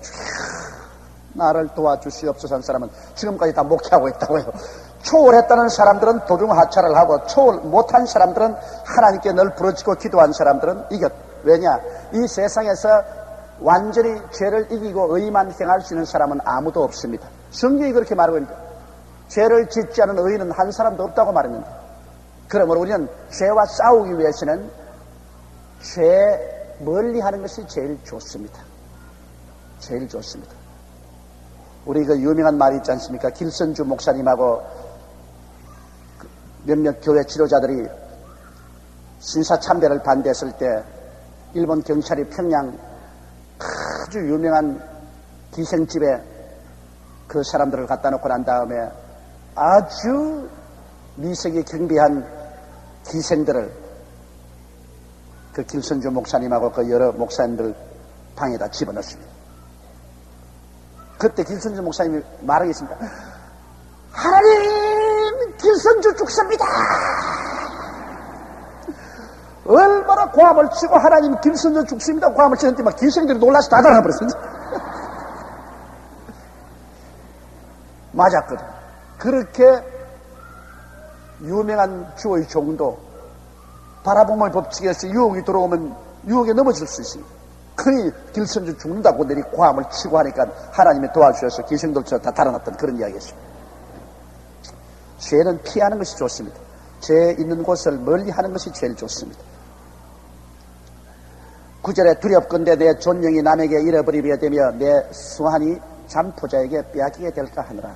A: 나를 도와주시옵소서 하는 사람은 지금까지 다 목회하고 있다고요. 초월했다는 사람들은 도중 하차를 하고 초월 못한 사람들은 하나님께 늘 부르짖고 기도한 사람들은 이겼. 왜냐? 이 세상에서 완전히 죄를 이기고 의만 행할 수 있는 사람은 아무도 없습니다. 성경이 그렇게 말하고 있는데 죄를 짓지 않은 의인은 한 사람도 없다고 말했는데, 그러므로 우리는 죄와 싸우기 위해서는 죄 멀리 하는 것이 제일 좋습니다. 제일 좋습니다. 우리 그 유명한 말이 있지 않습니까? 길선주 목사님하고 몇몇 교회 지도자들이 신사참배를 반대했을 때 일본 경찰이 평양 아주 유명한 기생집에 그 사람들을 갖다 놓고 난 다음에 아주 미색이 경비한 기생들을 그 길선주 목사님하고 그 여러 목사님들 방에다 집어넣습니다. 그때 길선주 목사님이 말하기 있습니다. 하나님, 길선주 죽습니다. 얼마나 고함을 치고 하나님 김선조 죽습니다 고함을 치는데 막 기생들이 놀라서 다 달아버렸어요. 맞았거든. 그렇게 유명한 주의 종도 바라봄의 법칙에서 유혹이 들어오면 유혹에 넘어질 수 있습니다. 그니 길선주 죽는다고 내리 고함을 치고 하니까 하나님이 도와주셔서 기생들처럼 다 달아났던 그런 이야기였습니다. 죄는 피하는 것이 좋습니다. 죄 있는 곳을 멀리 하는 것이 제일 좋습니다. 9절에 두렵건대 내 존영이 남에게 잃어버리게 되며 내 수한이 잠포자에게 빼앗기게 될까 하느라.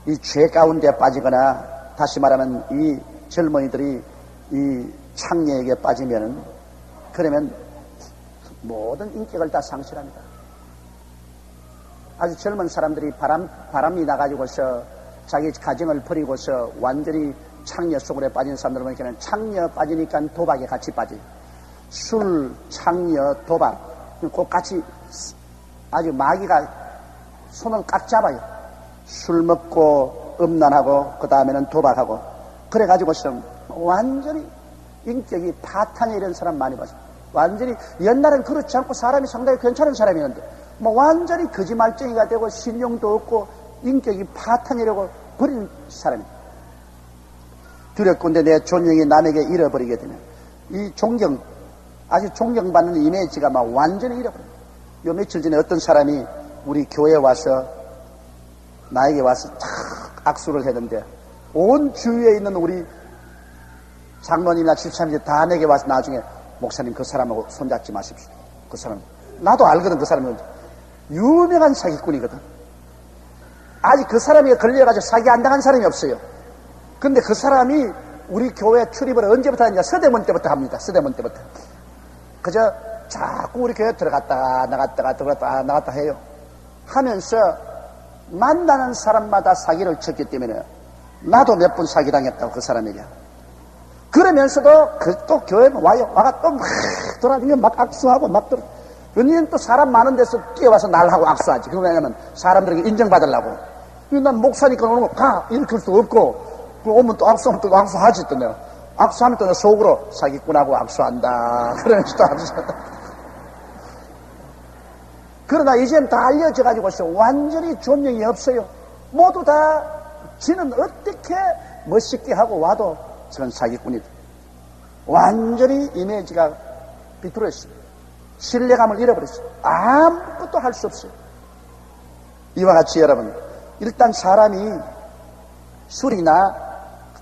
A: 이 죄 가운데 빠지거나 다시 말하면 이 젊은이들이 이 창녀에게 빠지면 그러면 모든 인격을 다 상실합니다. 아주 젊은 사람들이 바람이 나가지고서 자기 가정을 버리고서 완전히 창녀 속으로 빠진 사람들 보니까 창녀 빠지니까 도박에 같이 빠져요. 술, 창녀, 도박 그 같이 아주 마귀가 손을 꽉 잡아요. 술 먹고 음란하고 그 다음에는 도박하고 그래가지고서 완전히 인격이 파탄이 이런 사람 많이 봤어요. 완전히 옛날엔 그렇지 않고 사람이 상당히 괜찮은 사람이었는데 뭐 완전히 거짓말쟁이가 되고 신용도 없고 인격이 파탄이라고 버린 사람이에요. 두렵건대 내 존영이 남에게 잃어버리게 되면 이 존경 아주 존경받는 이미지가 막 완전히 잃어버려요. 요 며칠 전에 어떤 사람이 우리 교회에 와서 나에게 와서 탁 악수를 했는데 온 주위에 있는 우리 장로님이나 집사님들 다 내게 와서 나중에 목사님 그 사람하고 손잡지 마십시오. 그 사람 나도 알거든. 그 사람은 유명한 사기꾼이거든. 아직 그 사람이 걸려가지고 사기 안 당한 사람이 없어요. 근데 그 사람이 우리 교회 출입을 언제부터 하느냐 서대문 때부터 합니다. 서대문 때부터 그저 자꾸 우리 교회 들어갔다가 나갔다가 들어갔다가 나갔다 해요. 하면서 만나는 사람마다 사기를 쳤기 때문에 나도 몇 번 사기당했다고 그 사람에게. 그러면서도 또 교회에 와요. 와가 또 막 돌아다니며 막 악수하고 막 언니는 또 사람 많은 데서 뛰어와서 날하고 악수하지. 그거 왜냐면 사람들에게 인정받으려고. 난 목사니까 오는 거 가 이렇게 할 수 없고 오면 또 악수하면 또 악수하지 또 내가. 악수하면 또 속으로 사기꾼하고 악수한다. 그러면서 또 악수한다. 그러나 이젠 다 알려져가지고서 완전히 존경이 없어요. 모두 다 지는 어떻게 멋있게 하고 와도 저는 사기꾼이다. 완전히 이미지가 비뚤어졌어요. 신뢰감을 잃어버렸어요. 아무것도 할 수 없어요. 이와 같이 여러분 일단 사람이 술이나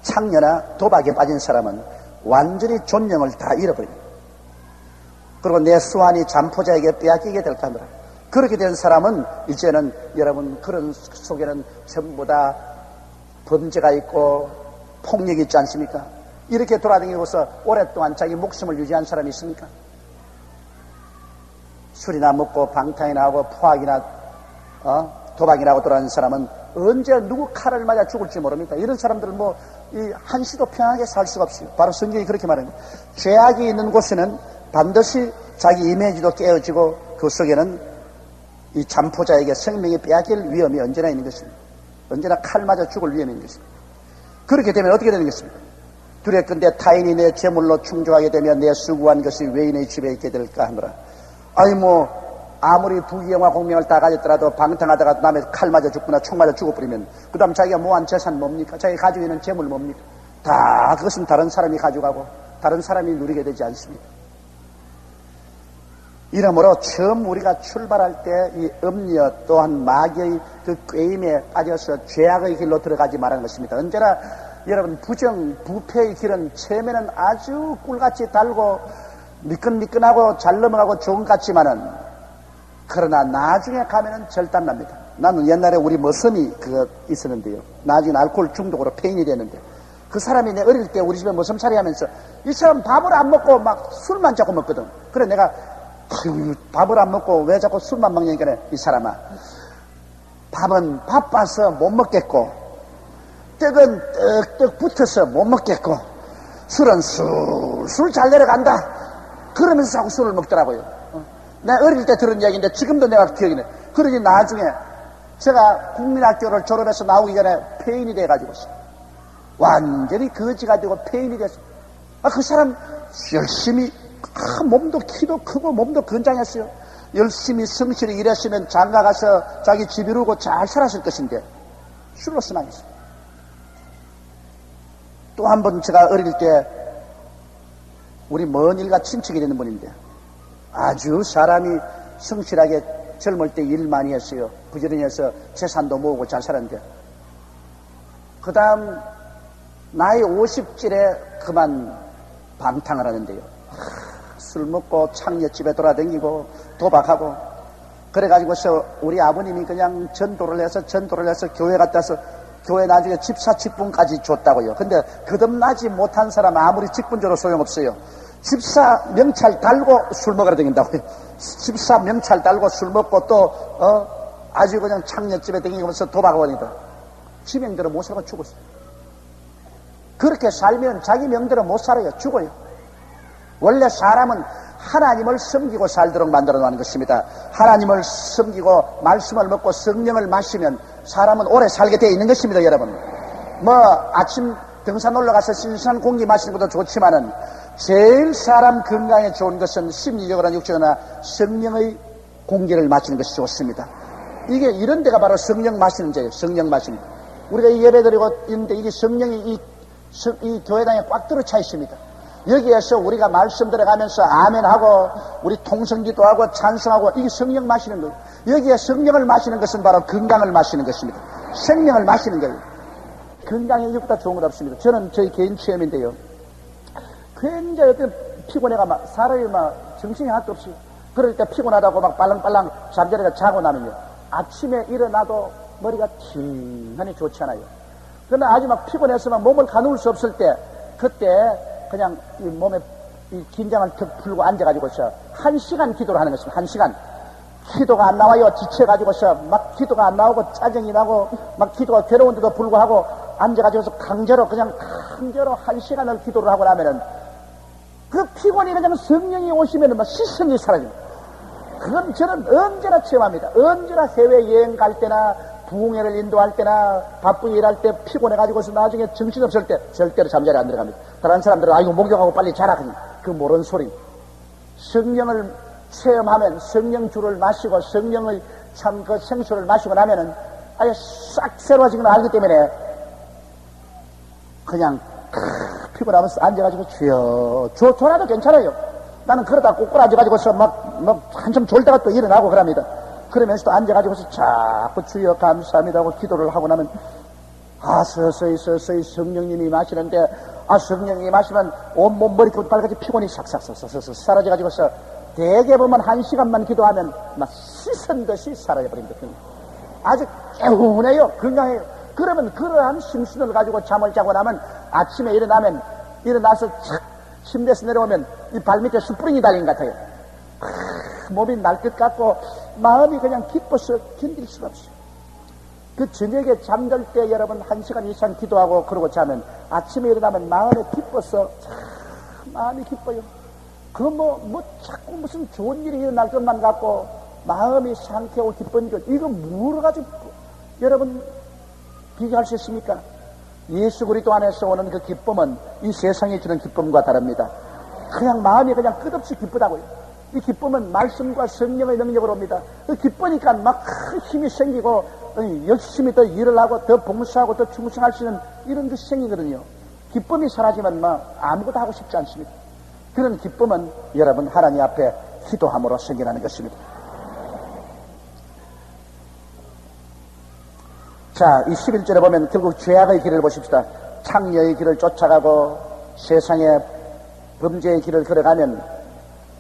A: 창녀나 도박에 빠진 사람은 완전히 존경을 다 잃어버려요. 그리고 내 수완이 잠포자에게 빼앗기게 될까 하더라. 그렇게 된 사람은 이제는 여러분 그런 속에는 전부 다 범죄가 있고 폭력이 있지 않습니까? 이렇게 돌아다니고서 오랫동안 자기 목숨을 유지한 사람이 있습니까? 술이나 먹고 방탕이나 하고 포악이나 도박이나 하고 돌아다니는 사람은 언제 누구 칼을 맞아 죽을지 모릅니다. 이런 사람들은 뭐 이 한시도 편하게 살 수가 없어요. 바로 성경이 그렇게 말합니다. 죄악이 있는 곳에는 반드시 자기 이미지도 깨어지고 그 속에는 이 잠포자에게 생명이 빼앗길 위험이 언제나 있는 것입니다. 언제나 칼 맞아 죽을 위험이 있는 것입니다. 그렇게 되면 어떻게 되는 것입니까? 두렵건대 타인이 내 재물로 충족하게 되면 내 수고한 것이 외인의 집에 있게 될까 하느라. 아니 뭐 아무리 부귀영화 공명을 다 가졌더라도 방탕하다가 남의 칼 맞아 죽거나 총 맞아 죽어버리면 그 다음 자기가 모한 재산 뭡니까? 자기 가지고 있는 재물 뭡니까? 다 그것은 다른 사람이 가져가고 다른 사람이 누리게 되지 않습니다. 이러므로 처음 우리가 출발할 때 이 음녀 또한 마귀의 그 꾀임에 빠져서 죄악의 길로 들어가지 말라는 것입니다. 언제나 여러분 부패의 길은 처음에는 아주 꿀같이 달고 미끈미끈하고 잘 넘어가고 좋은 것 같지만은 그러나 나중에 가면은 절단납니다. 나는 옛날에 우리 머슴이 그거 있었는데요. 나중에 알코올 중독으로 폐인이 됐는데 그 사람이 내 어릴 때 우리 집에 머슴살이 하면서 이 사람 밥을 안 먹고 막 술만 자꾸 먹거든. 그래 내가 밥을 안 먹고 왜 자꾸 술만 먹냐니까 이 사람아 밥은 바빠서 못 먹겠고 떡은 떡떡 붙어서 못 먹겠고 술은 술술 잘 내려간다. 그러면서 자꾸 술을 먹더라고요. 내가 어릴 때 들은 이야기인데 지금도 내가 기억이 나. 그러니 나중에 제가 국민학교를 졸업해서 나오기 전에 폐인이 돼가지고 완전히 거지가 되고 폐인이 됐어. 그 사람 열심히 몸도 키도 크고 몸도 건장했어요. 열심히 성실히 일했으면 장가 가서 자기 집 이루고 잘 살았을 것인데 술로 쓰망했어요. 또 한 번 제가 어릴 때 우리 먼 일가 친척이 되는 분인데 아주 사람이 성실하게 젊을 때 일 많이 했어요. 부지런히 해서 재산도 모으고 잘 살았는데 그 다음 나이 50쯤에 그만 방탕을 하는데요. 술 먹고 창녀집에 돌아다니고 도박하고 그래가지고서 우리 아버님이 그냥 전도를 해서 교회 갔다 와서 교회 나중에 집사 직분까지 줬다고요. 근데 거듭나지 못한 사람 아무리 직분 줘도 소용없어요. 집사 명찰 달고 술 먹으러 다닌다고요. 집사 명찰 달고 술 먹고 또 아주 그냥 창녀집에 다니면서 도박하고 다니다. 지 명대로 못 살고 죽었어요. 그렇게 살면 자기 명대로 못 살아요. 죽어요. 원래 사람은 하나님을 섬기고 살도록 만들어 놓은 것입니다. 하나님을 섬기고 말씀을 먹고 성령을 마시면 사람은 오래 살게 되어 있는 것입니다. 여러분, 아침 등산 올라가서 신선한 공기 마시는 것도 좋지만은 제일 사람 건강에 좋은 것은 심리적으로나 육적으로나 성령의 공기를 마시는 것이 좋습니다. 이게 이런 데가 바로 성령 마시는 데예요. 성령 마시는 데. 우리가 이 예배 드리고 있는데 이게 성령이 이 교회당에 꽉 들어차 있습니다. 여기에서 우리가 말씀 들어가면서 아멘하고 우리 통성기도 하고 찬송하고 이게 성령 마시는 거예요. 여기에 성령을 마시는 것은 바로 건강을 마시는 것입니다. 생명을 마시는 거예요. 건강이 이것보다 좋은 것 없습니다. 저는 저희 개인 체험인데요. 굉장히 어떤 피곤해가 사람이 정신이 하나도 없이 그럴 때 피곤하다고 빨랑빨랑 잠자리가 자고 나면요. 아침에 일어나도 머리가 팅하니 좋지 않아요. 그러나 아주 피곤해서 몸을 가누을 수 없을 때 그때 그냥 이 몸에 이 긴장을 턱 풀고 앉아가지고서 1시간 기도를 하는 것입니다. 1시간. 기도가 안 나와요. 지쳐가지고서 기도가 안 나오고 짜증이 나고 기도가 괴로운데도 불구하고 앉아가지고서 강제로 1시간을 기도를 하고 나면은 그 피곤이 그냥 성령이 오시면은 시선이 사라집니다. 그건 저는 언제나 체험합니다. 언제나 해외여행 갈 때나 부흥회를 인도할 때나 바쁘게 일할 때 피곤해가지고서 나중에 정신없을 때 절대로 잠자리에 안 들어갑니다. 다른 사람들은 아이고 목욕하고 빨리 자라. 그 모르는 소리. 성령을 체험하면 성령주를 마시고 성령의 참 그 생수를 마시고 나면은 아예 싹 새로워지는 걸 알기 때문에 그냥 피곤하면서 앉아가지고 주여 졸아도 괜찮아요. 나는 그러다 꼬꾸라져가지고서 한참 졸 때가 또 일어나고 그럽니다. 그러면서도 앉아가지고서 자꾸 주여 감사합니다 하고 기도를 하고 나면 서서히 성령님이 마시는데 성령님이 마시면 온몸 머리부터 발까지 피곤이 싹싹 사라져가지고서 대개 보면 1시간만 기도하면 씻은 듯이 사라져버립니다. 아주 개운해요. 건강해요. 그러면 그러한 심신을 가지고 잠을 자고 나면 아침에 일어나서 침대에서 내려오면 이 발밑에 숯불이 달린 것 같아요. 몸이 날 것 같고 마음이 그냥 기뻐서 견딜 수가 없어요. 그 저녁에 잠들 때 여러분 1시간 이상 기도하고 그러고 자면 아침에 일어나면 마음이 기뻐서 마음이 기뻐요. 자꾸 무슨 좋은 일이 일어날 것만 같고 마음이 상쾌하고 기쁜 것 이거 뭐로 가지고 여러분 비교할 수 있습니까? 예수 그리스도 안에서 오는 그 기쁨은 이 세상에 주는 기쁨과 다릅니다. 그냥 마음이 그냥 끝없이 기쁘다고요. 이 기쁨은 말씀과 성령의 능력으로 옵니다. 기쁘니까 힘이 생기고 열심히 더 일을 하고 더 봉사하고 더 충성할 수 있는 이런 것이 생기거든요. 기쁨이 사라지면 아무것도 하고 싶지 않습니다. 그런 기쁨은 여러분 하나님 앞에 기도함으로 생겨나는 것입니다. 자, 이 11절에 보면 결국 죄악의 길을 보십시다. 창녀의 길을 쫓아가고 세상의 범죄의 길을 걸어가면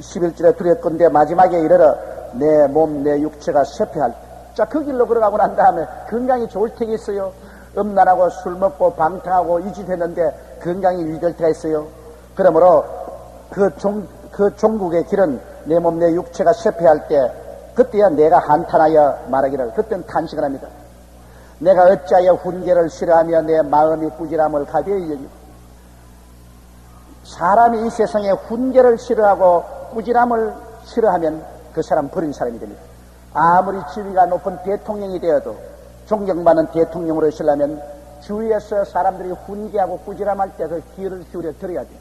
A: 11절에 두렵건대 마지막에 이르러 내 몸, 내 육체가 쇠폐할 때. 자, 그 길로 걸어가고 난 다음에 건강이 좋을 때가 있어요. 음란하고 술 먹고 방탕하고 이짓했는데 건강이 유지될 때가 있어요. 그러므로 그 종국의 길은 내 몸, 내 육체가 쇠폐할 때 그때야 내가 한탄하여 말하기를 그때는 탄식을 합니다. 내가 어찌하여 훈계를 싫어하며 내 마음이 꾸지람을 가벼이 여기고 사람이 이 세상에 훈계를 싫어하고 꾸지람을 싫어하면 그 사람 버린 사람이 됩니다. 아무리 지위가 높은 대통령이 되어도 존경받는 대통령으로 있으려면 주위에서 사람들이 훈계하고 꾸지람할 때 그 귀를 기울여 들어야 돼요.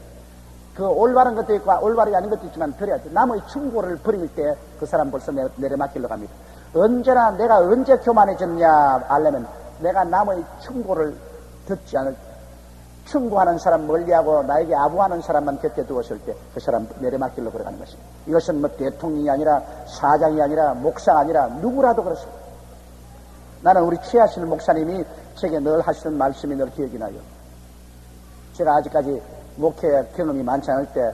A: 그 올바른 것도 있고 올바르지 않은 것도 있지만 그래야 돼. 남의 충고를 버릴 때 그 사람 벌써 내려맡기려 갑니다. 언제나 내가 언제 교만해졌냐 알려면 내가 남의 충고를 듣지 않을 때, 충고하는 사람 멀리하고 나에게 아부하는 사람만 곁에 두었을 때 그 사람 내려맡기려 그러가는 것입니다. 이것은 뭐 대통령이 아니라 사장이 아니라 목사가 아니라 누구라도 그렇습니다. 나는 우리 최하실 목사님이 제게 늘 하시는 말씀이 늘 기억이 나요. 제가 아직까지 목회 경험이 많지 않을 때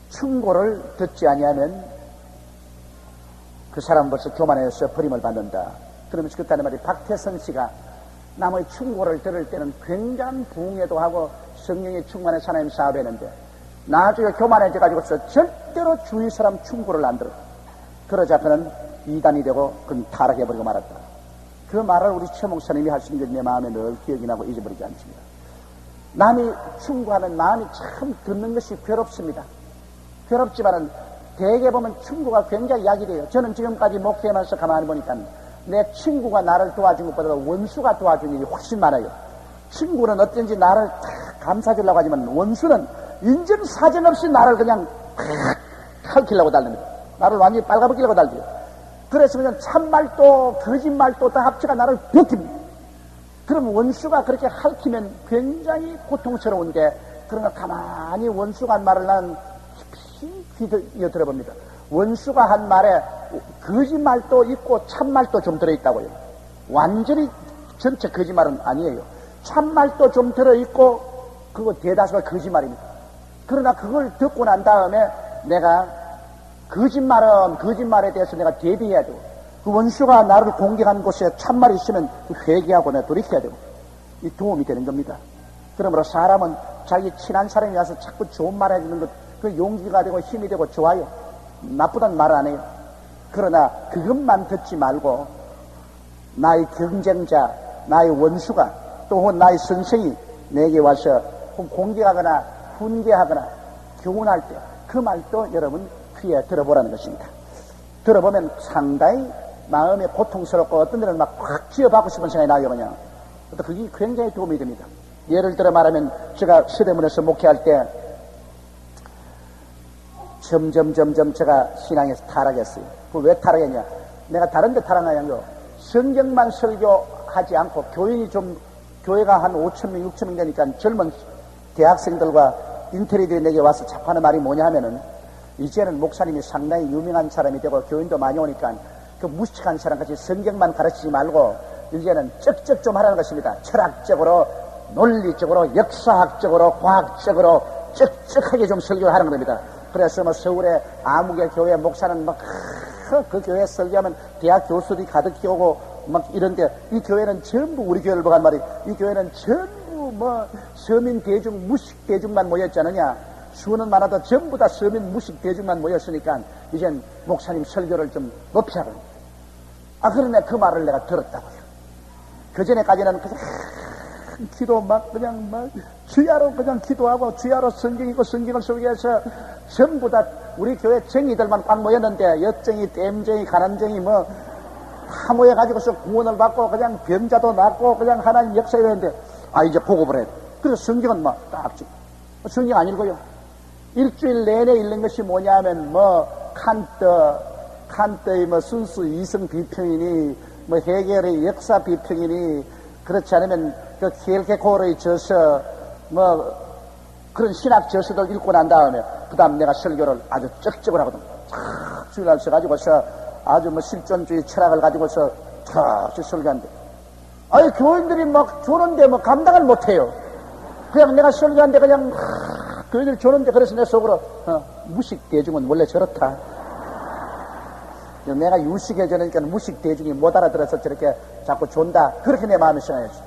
A: 충고를 듣지 아니하면 그 사람 벌써 교만해서 버림을 받는다. 그러면서 그랬다는 말이 박태선 씨가 남의 충고를 들을 때는 굉장한 부흥회도 하고 성령의 충만한 하나님 사업을 했는데 나중에 교만해져가지고서 절대로 주위 사람 충고를 안 들어. 그러자 그는 이단이 되고 그는 타락해버리고 말았다. 그 말을 우리 최 목사님이 하신 게 내 마음에 늘 기억이 나고 잊어버리지 않습니다. 남이 충고하는 마음이 참 듣는 것이 괴롭습니다. 괴롭지만은 대개 보면 충고가 굉장히 약이 돼요. 저는 지금까지 목회하면서 가만히 보니까 내 친구가 나를 도와준 것보다 원수가 도와준 일이 훨씬 많아요. 친구는 어쩐지 나를 다 감싸주려고 하지만 원수는 인정사정 없이 나를 그냥 핥히려고 달립니다. 나를 완전히 빨가벗기려고 달려요. 그래서 그냥 참말도 거짓말도 다 합쳐가 나를 벗깁니다. 그럼 원수가 그렇게 핥히면 굉장히 고통스러운데 그런 걸 가만히 원수가 한 말을 난 깊이 귀 들어봅니다. 원수가 한 말에 거짓말도 있고 참말도 좀 들어있다고요. 완전히 전체 거짓말은 아니에요. 참말도 좀 들어있고 그거 대다수가 거짓말입니다. 그러나 그걸 듣고 난 다음에 내가 거짓말은 거짓말에 대해서 내가 대비해야 되고 그 원수가 나를 공격한 곳에 참말이 있으면 회개하고 내가 돌이켜야 되고 이 도움이 되는 겁니다. 그러므로 사람은 자기 친한 사람이 와서 자꾸 좋은 말 해주는 것 그 용기가 되고 힘이 되고 좋아요. 나쁘다는 말 안 해요. 그러나 그것만 듣지 말고 나의 경쟁자, 나의 원수가 또 혹은 나의 선생이 내게 와서 공격하거나 훈계하거나 교훈할 때 그 말도 여러분 귀에 들어보라는 것입니다. 들어보면 상당히 마음에 고통스럽고 어떤 데는 막 확 쥐어박고 싶은 생각이 나요. 그냥 그게 굉장히 도움이 됩니다. 예를 들어 말하면 제가 서대문에서 목회할 때 점점 제가 신앙에서 타락했어요. 그 왜 타락했냐? 내가 다른 데 타락하냐고요. 성경만 설교하지 않고 교회가 한 5,000명, 6,000명 되니까 젊은 대학생들과 인테리들이 내게 와서 자꾸 하는 말이 뭐냐 하면은 이제는 목사님이 상당히 유명한 사람이 되고 교인도 많이 오니까 그 무식한 사람같이 성경만 가르치지 말고 이제는 쩍쩍 좀 하라는 것입니다. 철학적으로, 논리적으로, 역사학적으로, 과학적으로 쩍쩍하게 좀 설교를 하는 겁니다. 그래서 뭐 서울의 아무개 교회 목사는 막 그 교회 설교하면 대학 교수들이 가득히 오고 막 이런데 이 교회는 전부 우리 교회를 보간 말이 이 교회는 전부 뭐 서민 대중 무식 대중만 모였지 않느냐. 수는 많아도 전부 다 서민 무식 대중만 모였으니까 이젠 목사님 설교를 좀 높이 하라. 그러네 그 말을 내가 들었다고요. 그 전에까지는 그냥 기도 그냥 주야로 그냥 기도하고 주야로 성경 읽고 성경을 설교해서 전부 다 우리 교회 정의들만 꽉 모였는데 엿정이, 땜정이, 가난정이 다 모여가지고서 구원을 받고 그냥 병자도 낫고 그냥 하나님 역사에 되는데 이제 보고를 해. 그래서 성경은 딱 성경 안 읽어요. 일주일 내내 읽는 것이 뭐냐 하면 칸트의 순수 이성 비평이니 해겔의 역사 비평이니 그렇지 않으면 그 켈케코르의 저서 그런 신학 저서들 읽고 난 다음에 그 다음 내가 설교를 아주 쩍쩍을 하거든. 쫙 주일날 써가지고서 아주 실존주의 철학을 가지고서 쫙 설교하는데 교인들이 조는데 감당을 못해요. 그냥 내가 설교하는데 그냥 교인들 조는데 그래서 내 속으로 무식 대중은 원래 저렇다. 내가 유식해지니까 무식 대중이 못 알아들어서 저렇게 자꾸 존다. 그렇게 내 마음이 생각했어.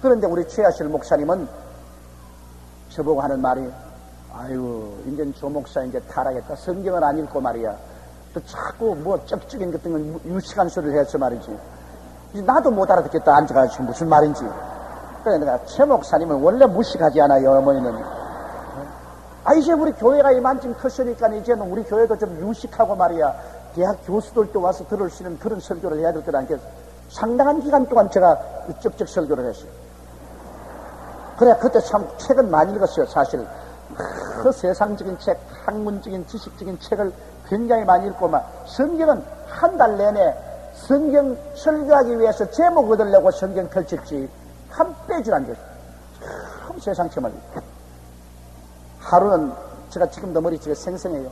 A: 그런데 우리 최하실 목사님은 저보고 하는 말이 이제 조 목사 이제 타락했다. 성경을 안 읽고 말이야. 또 자꾸 쩍쩍인 같은 건 유식한 소리를 해서 말이지. 나도 못 알아듣겠다. 앉아가지고 무슨 말인지. 그래 내가 최 목사님은 원래 무식하지 않아요. 어머니는. 이제 우리 교회가 이만큼 컸으니까 이제는 우리 교회도 좀 유식하고 말이야. 대학 교수들도 와서 들을 수 있는 그런 설교를 해야 될 거라. 상당한 기간 동안 제가 쩍쩍 설교를 했어요. 그래, 그때 참 책은 많이 읽었어요, 사실. 그 세상적인 책, 학문적인 지식적인 책을 굉장히 많이 읽고 막 성경은 한 달 내내 성경 설교하기 위해서 제목 얻으려고 성경 펼쳤지 한 빼질 않죠. 참 세상 책을 하루는 제가 지금도 머리속에 생생해요.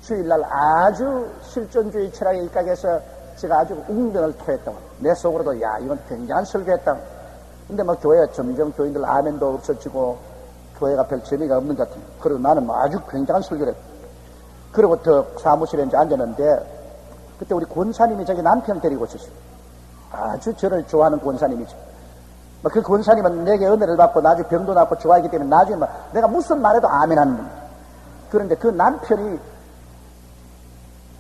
A: 주일날 아주 실존주의 철학에 입각해서 제가 아주 웅변을 토했다고. 내 속으로도 야 이건 굉장한 설교했다고. 근데 막 교회가 점점 교인들 아멘도 없어지고 교회가 별 재미가 없는 것 같아요. 그리고 나는 뭐 아주 굉장한 설교를 했고. 그리고 더 사무실에 이제 앉았는데 그때 우리 권사님이 자기 남편을 데리고 오셨어요. 아주 저를 좋아하는 권사님이죠. 그 권사님은 내게 은혜를 받고 나중에 병도 낫고 좋아하기 때문에 나중에 막 내가 무슨 말해도 아멘 하는 겁니다. 그런데 그 남편이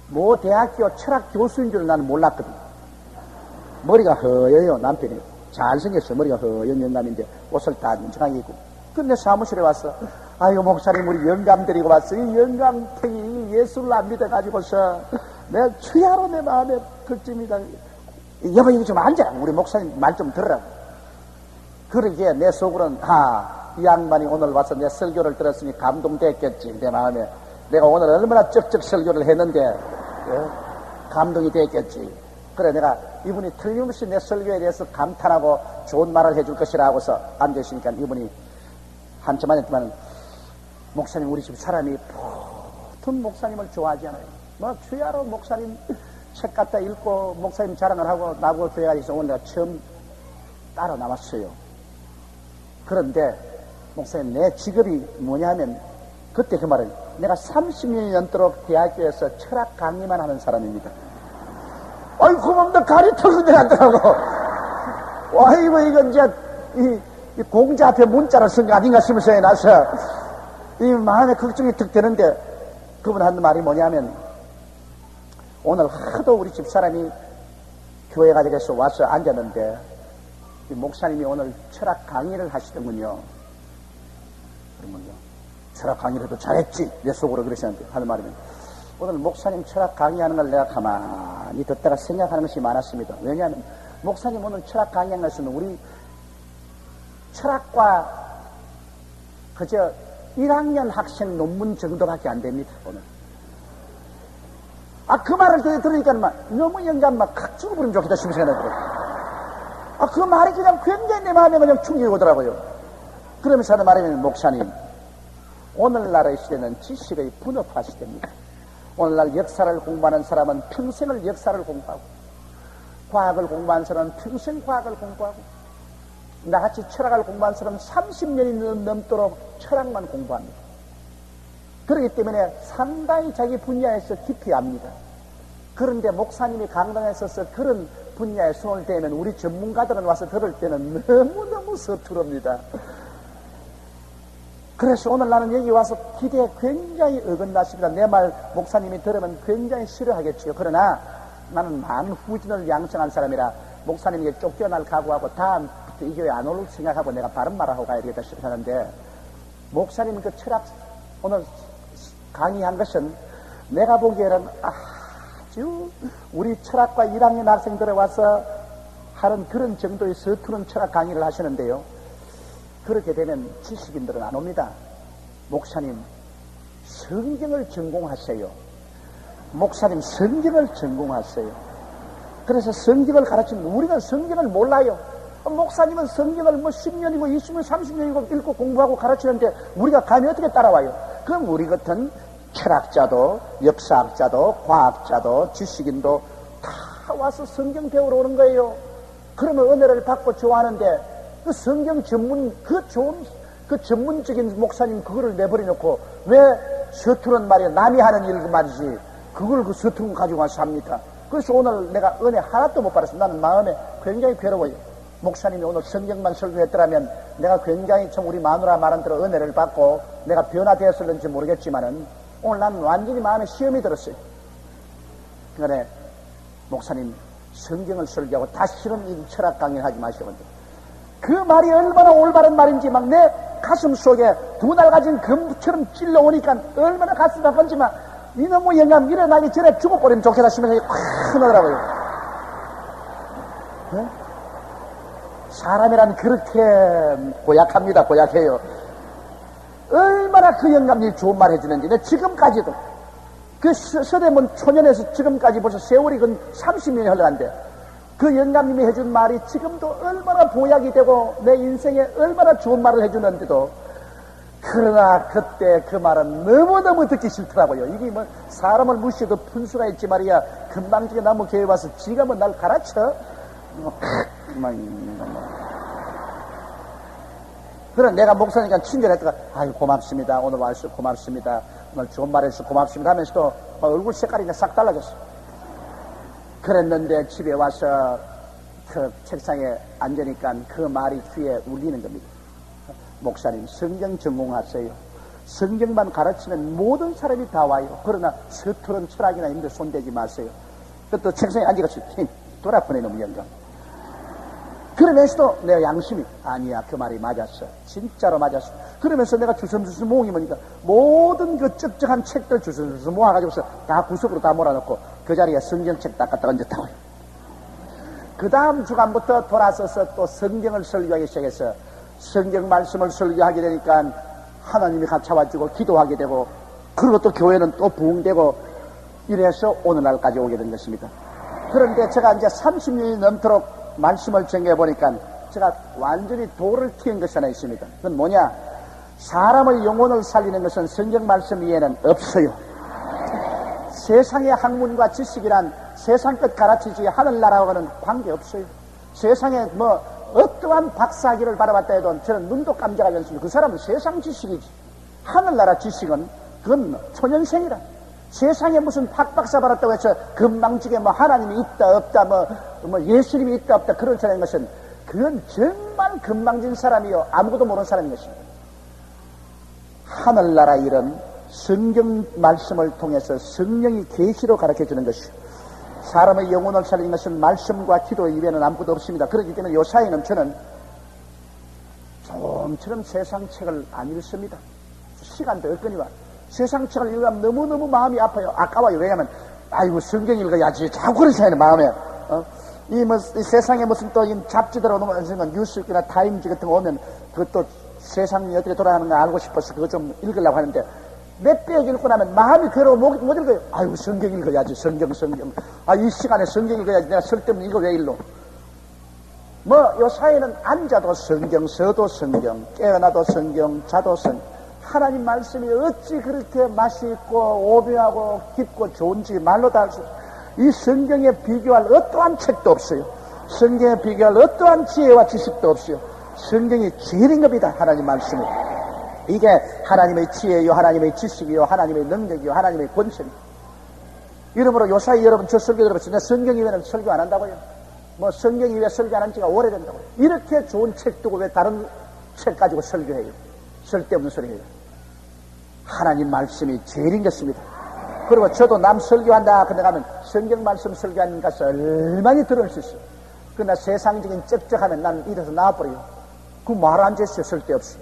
A: 모 대학교 철학 교수인 줄 나는 몰랐거든. 머리가 허여요, 남편이. 잘생겼어. 머리가 허연 영감인데 옷을 다 문정하게 입고. 근데 사무실에 왔어. 아유, 목사님, 우리 영감 데리고 왔어. 이 영감탱이 예수를 안 믿어가지고서 내가 추야로 내 마음에 걸집니다. 여보, 이거 좀 앉아라. 우리 목사님 말 좀 들으라고. 그러기에 내 속으로는, 이 양반이 오늘 와서 내 설교를 들었으니 감동됐겠지. 내 마음에. 내가 오늘 얼마나 쩍쩍 설교를 했는데, 감동이 됐겠지. 그래, 내가 이분이 틀림없이 내 설교에 대해서 감탄하고 좋은 말을 해줄 것이라 하고서 앉아있으니까 이분이 한참 앉았지만, 목사님, 우리 집 사람이 보통 목사님을 좋아하지 않아요. 뭐, 주야로 목사님 책 갖다 읽고 목사님 자랑을 하고 나보고 교회가 있어 오늘 내가 처음 따라 나왔어요. 그런데, 목사님, 내 직업이 뭐냐면, 그때 그 말을, 내가 30년이 넘도록 대학교에서 철학 강의만 하는 사람입니다. 아이, 그놈들 가리 털고 내놨더라고. 아이고, 이건 이제, 이 공자 앞에 문자를 쓴 게 아닌가 싶으면서 해놔서, 이 마음에 걱정이 득 되는데, 그분 하는 말이 뭐냐면, 오늘 하도 우리 집 사람이 교회 가족에서 와서 앉았는데, 이 목사님이 오늘 철학 강의를 하시더군요. 그러면요, 철학 강의를 해도 잘했지. 내 속으로 그러셨는데, 하는 말이면, 오늘 목사님 철학 강의하는 걸 내가 가만히 듣다가 생각하는 것이 많았습니다. 왜냐하면, 목사님 오늘 철학 강의하는 것은 우리 철학과 그저 1학년 학생 논문 정도밖에 안 됩니다, 오늘. 그 말을 들으니까 막 너무 영감 막 죽어버리면 좋겠다 싶은 생각이 들어요. 그 말이 그냥 굉장히 내 마음에 그냥 충격이 오더라고요. 그러면서 하는 말이면, 목사님, 오늘날의 시대는 지식의 분업화 시대입니다. 오늘날 역사를 공부하는 사람은 평생을 역사를 공부하고, 과학을 공부하는 사람은 평생 과학을 공부하고, 나같이 철학을 공부하는 사람은 30년이 넘도록 철학만 공부합니다. 그렇기 때문에 상당히 자기 분야에서 깊이 압니다. 그런데 목사님이 강단에 서서 그런 분야에 손을 대면 우리 전문가들은 와서 들을 때는 너무너무 서투릅니다. 그래서 오늘 나는 여기 와서 기대에 굉장히 어긋났습니다. 내 말 목사님이 들으면 굉장히 싫어하겠지요. 그러나 나는 많은 후진을 양성한 사람이라 목사님에게 쫓겨날 각오하고 다음부터 이 교회 안 올 생각하고 내가 바른 말을 하고 가야 되겠다 싶었는데, 목사님 그 철학 오늘 강의한 것은 내가 보기에는 아주 우리 철학과 1학년 학생들에 와서 하는 그런 정도의 서투른 철학 강의를 하시는데요. 그렇게 되면 지식인들은 안 옵니다. 목사님, 성경을 전공하세요. 목사님, 성경을 전공하세요. 그래서 성경을 가르치면 우리는 성경을 몰라요. 목사님은 성경을 뭐 10년이고 20년, 30년이고 읽고 공부하고 가르치는데 우리가 감히 어떻게 따라와요? 그럼 우리 같은 철학자도, 역사학자도, 과학자도, 지식인도 다 와서 성경 배우러 오는 거예요. 그러면 은혜를 받고 좋아하는데, 그 성경 전문, 그 좋은, 그 전문적인 목사님 그거를 내버려놓고 왜 서투른 말이야, 남이 하는 일 말이지, 그걸 그 서투른 거 가지고 와서 합니까? 그래서 오늘 내가 은혜 하나도 못 받았어. 나는 마음에 굉장히 괴로워요. 목사님이 오늘 성경만 설교했더라면 내가 굉장히 참 우리 마누라 말한 대로 은혜를 받고 내가 변화되었을는지 모르겠지만은 오늘 나는 완전히 마음에 시험이 들었어요. 그래, 목사님 성경을 설교하고 다시는 이 철학 강의를 하지 마시고, 그 말이 얼마나 올바른 말인지 막 내 가슴 속에 두 날 가진 금처럼 찔러오니까 얼마나 가슴이 아픈지만 이놈의 영감 일어나기 전에 죽어버리면 좋겠다 싶으면서 확 나더라고요. 네? 사람이란 그렇게 고약합니다. 고약해요. 얼마나 얼마나 그 영감님이 좋은 말 해주는지 내 지금까지도 그 서대문 초년에서 지금까지 벌써 세월이 근 30년이 흘러간대. 그 영감님이 해준 말이 지금도 얼마나 보약이 되고 내 인생에 얼마나 좋은 말을 해주는데도 그러나 그때 그 말은 너무너무 듣기 싫더라고요. 이게 뭐 사람을 무시해도 푼수가 있지 말이야. 금방지게 나무 교회 와서 지가 뭐 날 가르쳐? 그래 내가 목사니까 친절했다가 아유 고맙습니다. 오늘 와서 고맙습니다. 오늘 좋은 말 해주셔서 고맙습니다 하면서도 얼굴 색깔이 싹 달라졌어. 그랬는데 집에 와서 그 책상에 앉으니까 그 말이 귀에 울리는 겁니다. 목사님 성경 전공하세요. 성경만 가르치면 모든 사람이 다 와요. 그러나 서투른 철학이나 이런 데 손대지 마세요. 또 책상에 앉아서 돌아보내 놈 영감. 그러면서도 내 양심이 아니야 그 말이 맞았어. 진짜로 맞았어. 그러면서 내가 주섬주섬 모으니까 모든 그 쩍쩍한 책들 주섬주섬 모아가지고서 다 구석으로 다 몰아놓고 그 자리에 성경책 딱 갖다 얹었다고요. 그 다음 주간부터 돌아서서 또 성경을 설교하기 시작해서 성경 말씀을 설교하게 되니까 하나님이 같이 와주고 기도하게 되고 그리고 또 교회는 또 부흥되고 이래서 오늘날까지 오게 된 것입니다. 그런데 제가 이제 30년이 넘도록 말씀을 전개해 보니까 제가 완전히 돌을 튀은 것이 하나 있습니다. 그건 뭐냐? 사람의 영혼을 살리는 것은 성경 말씀 이외에는 없어요. 세상의 학문과 지식이란 세상 끝 가르치지 하늘나라와는 관계없어요. 세상에 뭐 어떠한 박사학위를 받아봤다 해도 저는 눈도 깜짝하지 않습니다. 그 사람은 세상 지식이지. 하늘나라 지식은 그건 초년생이라. 세상에 무슨 박박사 받았다고 해서 금방지게 뭐 하나님이 있다 없다 뭐 예수님이 있다 없다 그런 사람인 것은 그건 정말 금방진 사람이요 아무것도 모르는 사람인 것입니다. 하늘나라 일은 성경 말씀을 통해서 성령이 계시로 가르쳐주는 것이요 사람의 영혼을 살리는 것은 말씀과 기도 이외에는 아무것도 없습니다. 그렇기 때문에 요사이는 저는 좀처럼 세상 책을 안 읽습니다. 시간도 없거니와 세상 책을 읽으면 너무너무 마음이 아파요. 아까워요. 왜냐하면 아이고 성경 읽어야지 자꾸 그런 생각이 마음에 이 세상에 무슨 또 잡지들 오는 뉴스나 타임지 같은 거 오면 그것도 세상이 어떻게 돌아가는가 알고 싶어서 그거 좀 읽으려고 하는데 몇 페이지 읽고 나면 마음이 괴로워 못 읽어요. 아이고 성경 읽어야지 성경 이 시간에 성경 읽어야지 내가 쓸데없는 이거 왜 읽노. 요 사이에는 앉아도 성경 서도 성경 깨어나도 성경 자도 성경 하나님 말씀이 어찌 그렇게 맛이 있고 오묘하고 깊고 좋은지 말로 다 알 수 없어요. 이 성경에 비교할 어떠한 책도 없어요. 성경에 비교할 어떠한 지혜와 지식도 없어요. 성경이 제일인 겁니다. 하나님 말씀이. 이게 하나님의 지혜요 하나님의 지식이요 하나님의 능력이요 하나님의 권세이요. 이러므로 요사이 여러분 저 설교 들어봤어요. 내가 성경 이외에는 설교 안 한다고요. 성경 이외에 설교 안 한 지가 오래된다고요. 이렇게 좋은 책 두고 왜 다른 책 가지고 설교해요. 쓸데없는 소리예요. 하나님 말씀이 제일인 것입니다. 그리고 저도 남 설교한다 근데 가면 성경 말씀 설교하는 가서 얼마나 들을 수 있어요. 그러나 세상적인 쩍쩍하면 나는 이래서 나와버려요. 그 말 안 됐어요. 쓸데없이.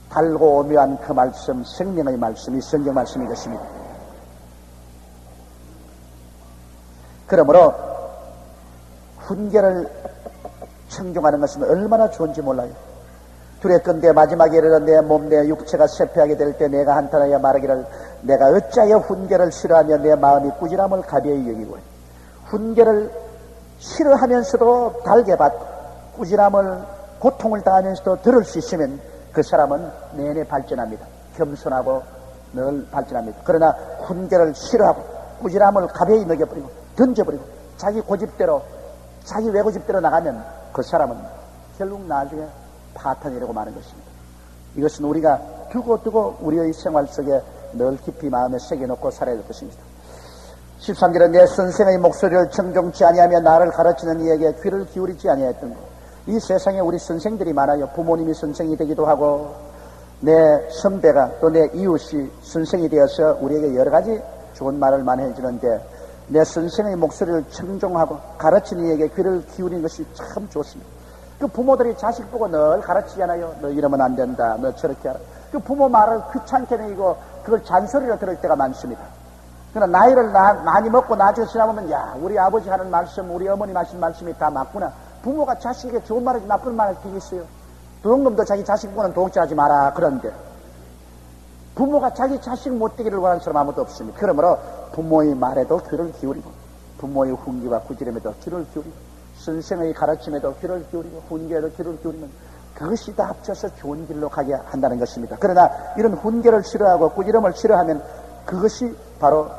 A: 달고 오묘한 그 말씀 생명의 말씀이 성경 말씀인 것입니다. 그러므로 훈계를 청중하는 것은 얼마나 좋은지 몰라요. 두렵건대 마지막에 이르러 내 몸 내 육체가 쇠퇴하게 될 때 내가 한탄하여 말하기를 내가 어찌하여 훈계를 싫어하며 내 마음이 꾸지람을 가벼이 여기고 훈계를 싫어하면서도 달게 받고 꾸지람을 고통을 당하면서도 들을 수 있으면 그 사람은 내내 발전합니다. 겸손하고 늘 발전합니다. 그러나 훈계를 싫어하고 꾸지람을 가벼이 넘겨버리고 던져버리고 자기 고집대로 자기 외고집대로 나가면 그 사람은 결국 나중에 파탄이라고 말하는 것입니다. 이것은 우리가 두고 우리의 생활 속에 늘 깊이 마음에 새겨놓고 살아야 될 것입니다. 13절에 내 선생의 목소리를 청종치 아니하며 나를 가르치는 이에게 귀를 기울이지 아니하였던 것. 이 세상에 우리 선생들이 많아요. 부모님이 선생이 되기도 하고 내 선배가 또 내 이웃이 선생이 되어서 우리에게 여러 가지 좋은 말을 많이 해주는데 내 선생의 목소리를 청종하고 가르치는 이에게 귀를 기울이는 것이 참 좋습니다. 그 부모들이 자식 보고 늘 가르치잖아요. 너 이러면 안 된다. 너 저렇게 하라. 그 부모 말을 귀찮게 내고 그걸 잔소리로 들을 때가 많습니다. 그러나 나이를 많이 먹고 나중에 지나보면 야 우리 아버지 하는 말씀 우리 어머니 하신 말씀이 다 맞구나. 부모가 자식에게 좋은 말하지 나쁜 말 할 게 있어요. 도둑놈도 자기 자식 보고는 도둑질하지 마라. 그런데 부모가 자기 자식 못되기를 원하는 사람 아무도 없습니다. 그러므로 부모의 말에도 귀를 기울이고, 부모의 훈계와 구지름에도 귀를 기울이고, 선생의 가르침에도 귀를 기울이고, 훈계에도 귀를 기울이면 그것이 다 합쳐서 좋은 길로 가게 한다는 것입니다. 그러나 이런 훈계를 싫어하고 구지름을 싫어하면 그것이 바로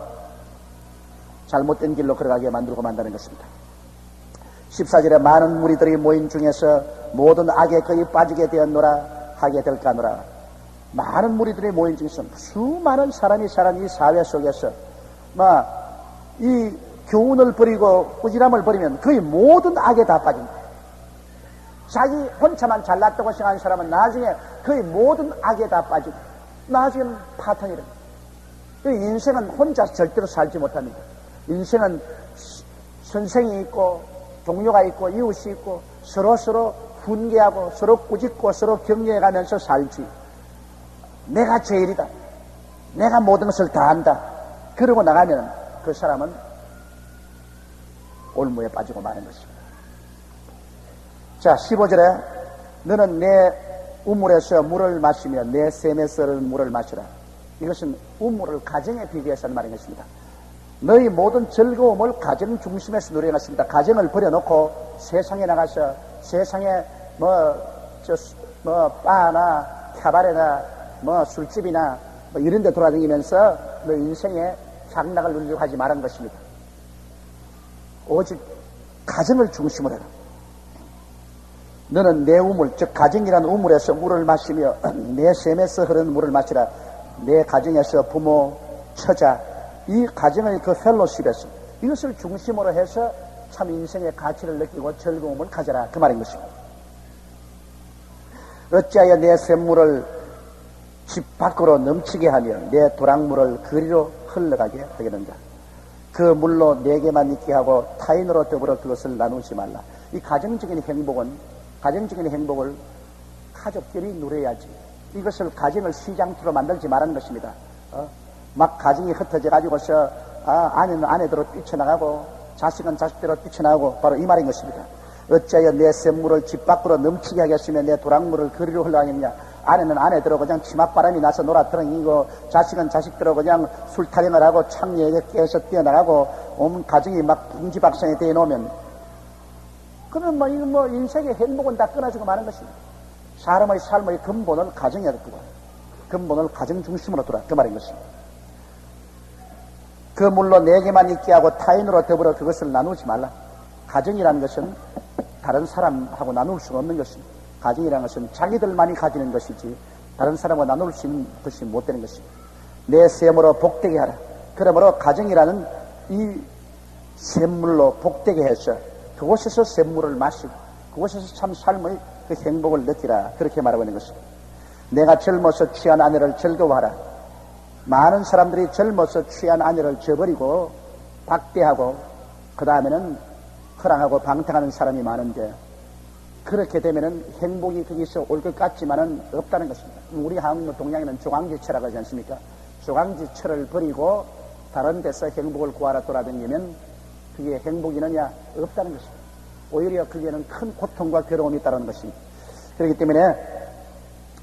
A: 잘못된 길로 걸어가게 만들고 만다는 것입니다. 14절에 많은 무리들이 모인 중에서 모든 악에 거의 빠지게 되었노라 하게 될까노라. 많은 무리들이 모인 중에서 수많은 사람이 사는 이 사회 속에서 이 교훈을 버리고 꾸지람을 버리면 거의 모든 악에 다 빠진다. 자기 혼자만 잘났다고 생각하는 사람은 나중에 거의 모든 악에 다 빠지고 나중에는 파탄이 됩니다. 인생은 혼자 절대로 살지 못합니다. 인생은 선생이 있고 동료가 있고 이웃이 있고 서로 훈계하고 서로 꾸짖고 서로 격려해가면서 살지. 내가 제일이다. 내가 모든 것을 다 한다. 그러고 나가면 그 사람은 올무에 빠지고 마는 것입니다. 자, 15절에 너는 내 우물에서 물을 마시며 내 샘에서 흐르는 물을 마시라. 이것은 우물을 가정에 비교해서 하는 말인 것입니다. 너희 모든 즐거움을 가정 중심에서 누리는 것입니다. 가정을 버려놓고 세상에 나가서 세상에 바나 캐바레나 술집이나 이런 데 돌아다니면서 너 인생에 장락을 누리려고 하지 말라는 것입니다. 오직 가정을 중심으로 해라. 너는 내 우물, 즉 가정이라는 우물에서 물을 마시며 내 샘에서 흐르는 물을 마시라. 내 가정에서 부모, 처자, 이 가정의 그 펠로십에서 이것을 중심으로 해서 참 인생의 가치를 느끼고 즐거움을 가져라. 그 말인 것입니다. 어찌하여 내 샘물을 집 밖으로 넘치게 하며 내 도랑물을 그리로 흘러가게 하겠는가. 그 물로 내게만 있게 하고 타인으로 더불어 그것을 나누지 말라. 이 가정적인 행복을 가족끼리 누려야지. 이것을 가정을 시장터로 만들지 말라는 것입니다. 막 가정이 흩어져 가지고서 아내는 아내대로 뛰쳐나가고 자식은 자식대로 뛰쳐나가고 바로 이 말인 것입니다. 어찌하여 내 샘물을 집 밖으로 넘치게 하겠으며 내 도랑물을 그리로 흘러가겠냐. 아내는 아내대로 그냥 치맛바람이 나서 놀아들어니고 자식은 자식대로 그냥 술 타령을 하고 창녀에게 깨서 뛰어나가고 온 가정이 막 풍지박산이 되어 놓으면 그러면 인생의 행복은 다 끊어지고 마는 것입니다. 사람의 삶의 근본은 가정이어야 되고 근본을 가정 중심으로 두라. 그 말인 것입니다. 그 물로 내게만 있게 하고 타인으로 더불어 그것을 나누지 말라. 가정이라는 것은 다른 사람하고 나눌 수가 없는 것입니다. 가정이라는 것은 자기들만이 가지는 것이지 다른 사람과 나눌 수 있는 것이 못 되는 것입니다. 내 샘으로 복되게 하라. 그러므로 가정이라는 이 샘물로 복되게 해서 그곳에서 샘물을 마시고 그곳에서 참 삶의 그 행복을 느끼라. 그렇게 말하고 있는 것입니다. 내가 젊어서 취한 아내를 즐거워하라. 많은 사람들이 젊어서 취한 아내를 저버리고 박대하고 그 다음에는 허랑하고 방탕하는 사람이 많은데 그렇게 되면은 행복이 거기서 올 것 같지만은 없다는 것입니다. 우리 한국 동양에는 조강지철이라고 하지 않습니까? 조강지철을 버리고 다른 데서 행복을 구하러 돌아다니면 그게 행복이느냐? 없다는 것입니다. 오히려 그게는 큰 고통과 괴로움이 있다는 것입니다. 그렇기 때문에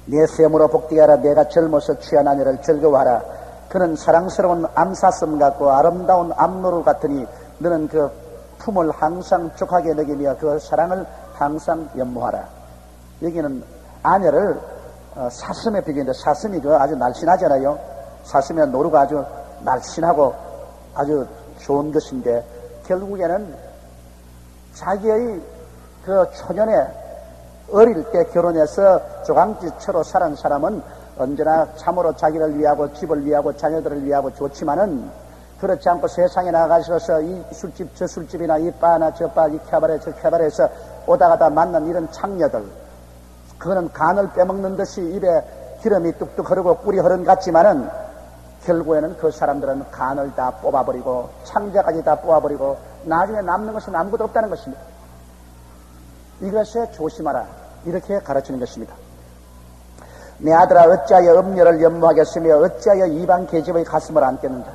A: 내 샘으로 복되게 하라. 내가 젊어서 취한 아내를 즐거워하라. 그는 사랑스러운 암사슴 같고 아름다운 암노루 같으니 너는 그 품을 항상 족하게 느끼며 그 사랑을 항상 연모하라. 여기는 아내를 사슴에 비교했는데 사슴이 그 아주 날씬하잖아요. 사슴의 노루가 아주 날씬하고 아주 좋은 것인데 결국에는 자기의 그 초년에 어릴 때 결혼해서 조강지처로 살은 사람은 언제나 참으로 자기를 위하고 집을 위하고 자녀들을 위하고 좋지만은 그렇지 않고 세상에 나가셔서 이 술집 저 술집이나 이 바나 저 바 이 캐바레 저 캐바레에서 오다 가다 만난 이런 창녀들 그거는 간을 빼먹는 듯이 입에 기름이 뚝뚝 흐르고 꿀이 흐른 같지만은 결국에는 그 사람들은 간을 다 뽑아버리고 창자까지 다 뽑아버리고 나중에 남는 것은 아무것도 없다는 것입니다. 이것에 조심하라. 이렇게 가르치는 것입니다. 내 아들아 어찌하여 음녀를 연모하겠으며 어찌하여 이방 계집의 가슴을 안겠는가.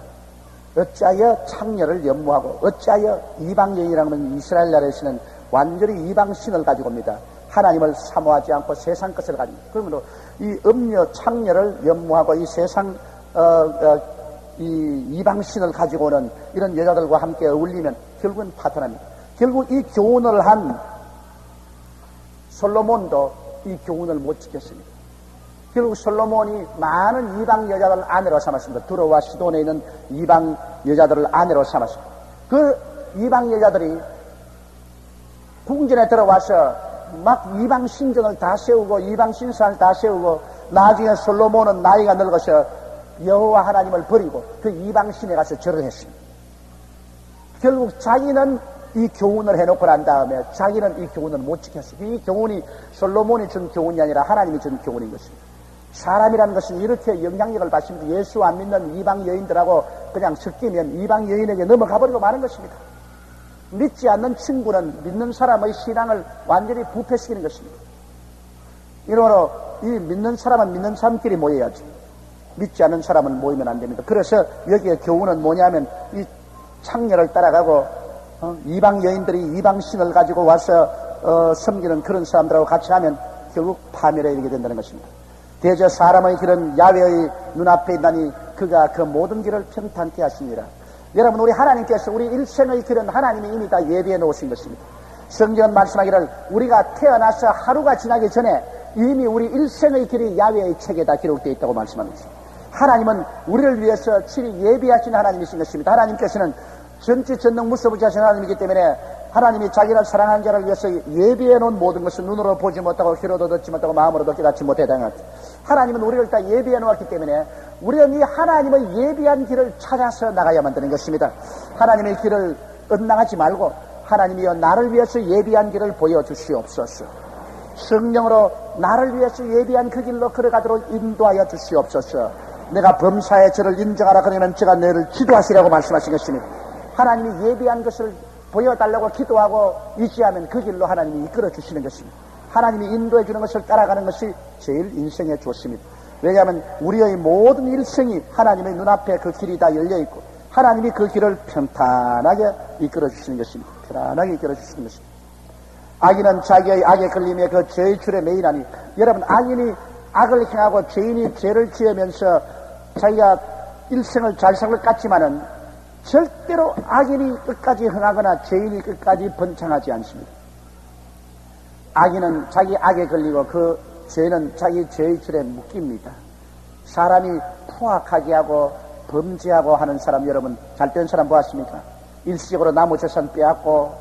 A: 어찌하여 창녀를 연모하고 어찌하여 이방 여인이라는 이스라엘 나라에서는 완전히 이방 신을 가지고 옵니다. 하나님을 사모하지 않고 세상 것을 가지고, 그러므로 이 음녀 창녀를 연모하고 이 세상 이 이방신을 가지고 오는 이런 여자들과 함께 어울리면 결국은 파탄합니다. 결국 이 교훈을 한 솔로몬도 이 교훈을 못 지켰습니다. 결국 솔로몬이 많은 이방 여자들을 아내로 삼았습니다. 두로와 시돈에 있는 이방 여자들을 아내로 삼았습니다. 그 이방 여자들이 궁전에 들어와서 막 이방 신전을 다 세우고 이방 신상을 다 세우고, 나중에 솔로몬은 나이가 늙어서 여호와 하나님을 버리고 그 이방 신에 가서 절을 했습니다. 결국 자기는 이 교훈을 해놓고 난 다음에 자기는 이 교훈을 못 지켰습니다. 이 교훈이 솔로몬이 준 교훈이 아니라 하나님이 준 교훈인 것입니다. 사람이라는 것은 이렇게 영향력을 받습니다. 예수 안 믿는 이방 여인들하고 그냥 섞이면 이방 여인에게 넘어가 버리고 마는 것입니다. 믿지 않는 친구는 믿는 사람의 신앙을 완전히 부패시키는 것입니다. 이러므로 이 믿는 사람은 믿는 사람끼리 모여야지, 믿지 않는 사람은 모이면 안 됩니다. 그래서 여기에 교훈은 뭐냐면, 이 창녀를 따라가고 이방 여인들이 이방 신을 가지고 와서 섬기는 그런 사람들하고 같이 하면 결국 파멸에 이르게 된다는 것입니다. 대저 사람의 길은 야훼의 눈앞에 있나니 그가 그 모든 길을 평탄케 하시니라. 여러분, 우리 하나님께서 우리 일생의 길은 하나님이 이미 다 예비해 놓으신 것입니다. 성경은 말씀하기를 우리가 태어나서 하루가 지나기 전에 이미 우리 일생의 길이 야훼의 책에 다 기록되어 있다고 말씀합니다. 하나님은 우리를 위해서 친히 예비하신 하나님이신 것입니다. 하나님께서는 전지전능 무소부지하신 하나님이기 때문에 하나님이 자기를 사랑하는 자를 위해서 예비해 놓은 모든 것을 눈으로 보지 못하고 귀로도 듣지 못하고 마음으로도 깨닫지 못하다는 것. 하나님은 우리를 다 예비해 놓았기 때문에 우리는 이 하나님의 예비한 길을 찾아서 나가야만 되는 것입니다. 하나님의 길을 엇나가지 말고 하나님이여 나를 위해서 예비한 길을 보여주시옵소서. 성령으로 나를 위해서 예비한 그 길로 걸어가도록 인도하여 주시옵소서. 내가 범사에 저를 인정하라 그러면 제가 너를 기도하시라고 말씀하신 것입니다. 하나님이 예비한 것을 보여달라고 기도하고 의지하면 그 길로 하나님이 이끌어 주시는 것입니다. 하나님이 인도해 주는 것을 따라가는 것이 제일 인생의 좋습니다. 왜냐하면 우리의 모든 일생이 하나님의 눈앞에 그 길이 다 열려있고 하나님이 그 길을 평탄하게 이끌어 주시는 것입니다. 편안하게 이끌어 주시는 것입니다. 악인은 자기의 악에 걸림에 그 죄의 줄에 매이나니, 여러분, 악인이 악을 행하고 죄인이 죄를 지으면서 자기가 일생을 잘 살 것 같지만은 절대로 악인이 끝까지 흥하거나 죄인이 끝까지 번창하지 않습니다. 악인은 자기 악에 걸리고 그 죄는 자기 죄의 줄에 묶입니다. 사람이 포악하게 하고 범죄하고 하는 사람, 여러분 잘된 사람 보았습니까? 일시적으로 나무 재산 빼앗고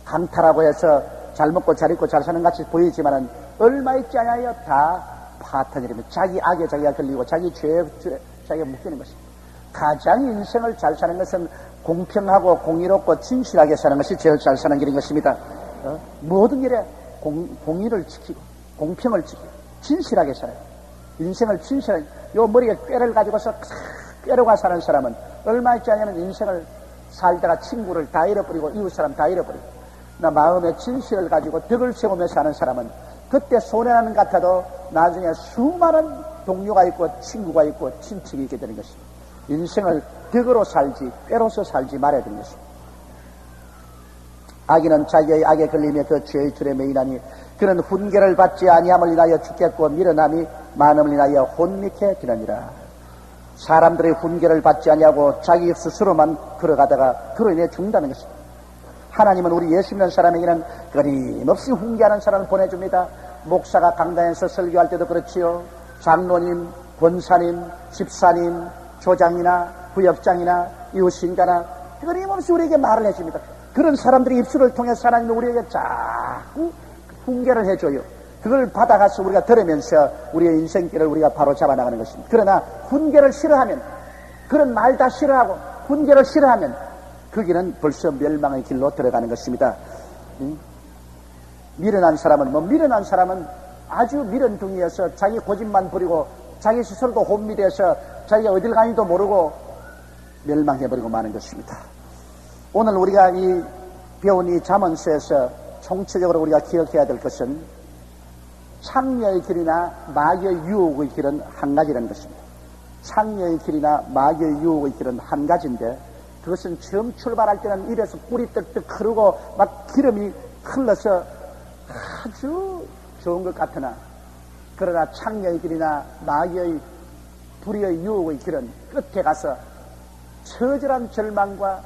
A: 강탈하고 해서 잘 먹고 잘 입고 잘 사는 같이 보이지만은 얼마 있지 않아요? 다 파탄이라면 자기 악에 자기가 걸리고 자기 죄에 자기가 묶이는 것입니다. 가장 인생을 잘 사는 것은 공평하고 공의롭고 진실하게 사는 것이 제일 잘 사는 길인 것입니다. 모든 일에 공의를 지키고 공평을 지키고 진실하게 살아요. 인생을 진실하게, 요 머리에 꾀를 가지고서 꾀로가 사는 사람은 얼마 있지 않으면 인생을 살다가 친구를 다 잃어버리고 이웃 사람 다 잃어버리고, 나 마음에 진실을 가지고 덕을 세우며 사는 사람은 그때 손해나는 것 같아도 나중에 수많은 동료가 있고 친구가 있고 친척이 있게 되는 것입니다. 인생을 덕으로 살지 꾀로서 살지 말아야 되는 것입니다. 악인은 자기의 악에 걸리며 그 죄의 줄에 매이나니 그는 훈계를 받지 아니함을 인하여 죽겠고 미련함이 많음을 인하여 혼미케 되느니라. 사람들의 훈계를 받지 아니하고 자기 스스로만 걸어가다가 그로 인해 죽는다는 것입니다. 하나님은 우리 예수 믿는 사람에게는 끊임없이 훈계하는 사람을 보내줍니다. 목사가 강단에서 설교할 때도 그렇지요. 장로님, 권사님, 집사님, 조장이나 부역장이나 이웃신자나 끊임없이 우리에게 말을 해줍니다. 그런 사람들의 입술을 통해서 하나님은 우리에게 자꾸 훈계를 해줘요. 그걸 받아가서 우리가 들으면서 우리의 인생길을 우리가 바로 잡아나가는 것입니다. 그러나 훈계를 싫어하면, 그런 말 다 싫어하고 훈계를 싫어하면 그 길은 벌써 멸망의 길로 들어가는 것입니다. 미련한 사람은 아주 미련둥이여서 자기 고집만 부리고 자기 스스로도 혼미돼서 자기가 어딜 가는지도 모르고 멸망해버리고 마는 것입니다. 오늘 우리가 이 배운 이 잠언서에서 총체적으로 우리가 기억해야 될 것은 창녀의 길이나 마귀의 유혹의 길은 한 가지라는 것입니다. 창녀의 길이나 마귀의 유혹의 길은 한 가지인데, 그것은 처음 출발할 때는 입에서 꿀이 떡떡 흐르고 막 기름이 흘러서 아주 좋은 것 같으나 그러나 창녀의 길이나 마귀의 불의의 유혹의 길은 끝에 가서 처절한 절망과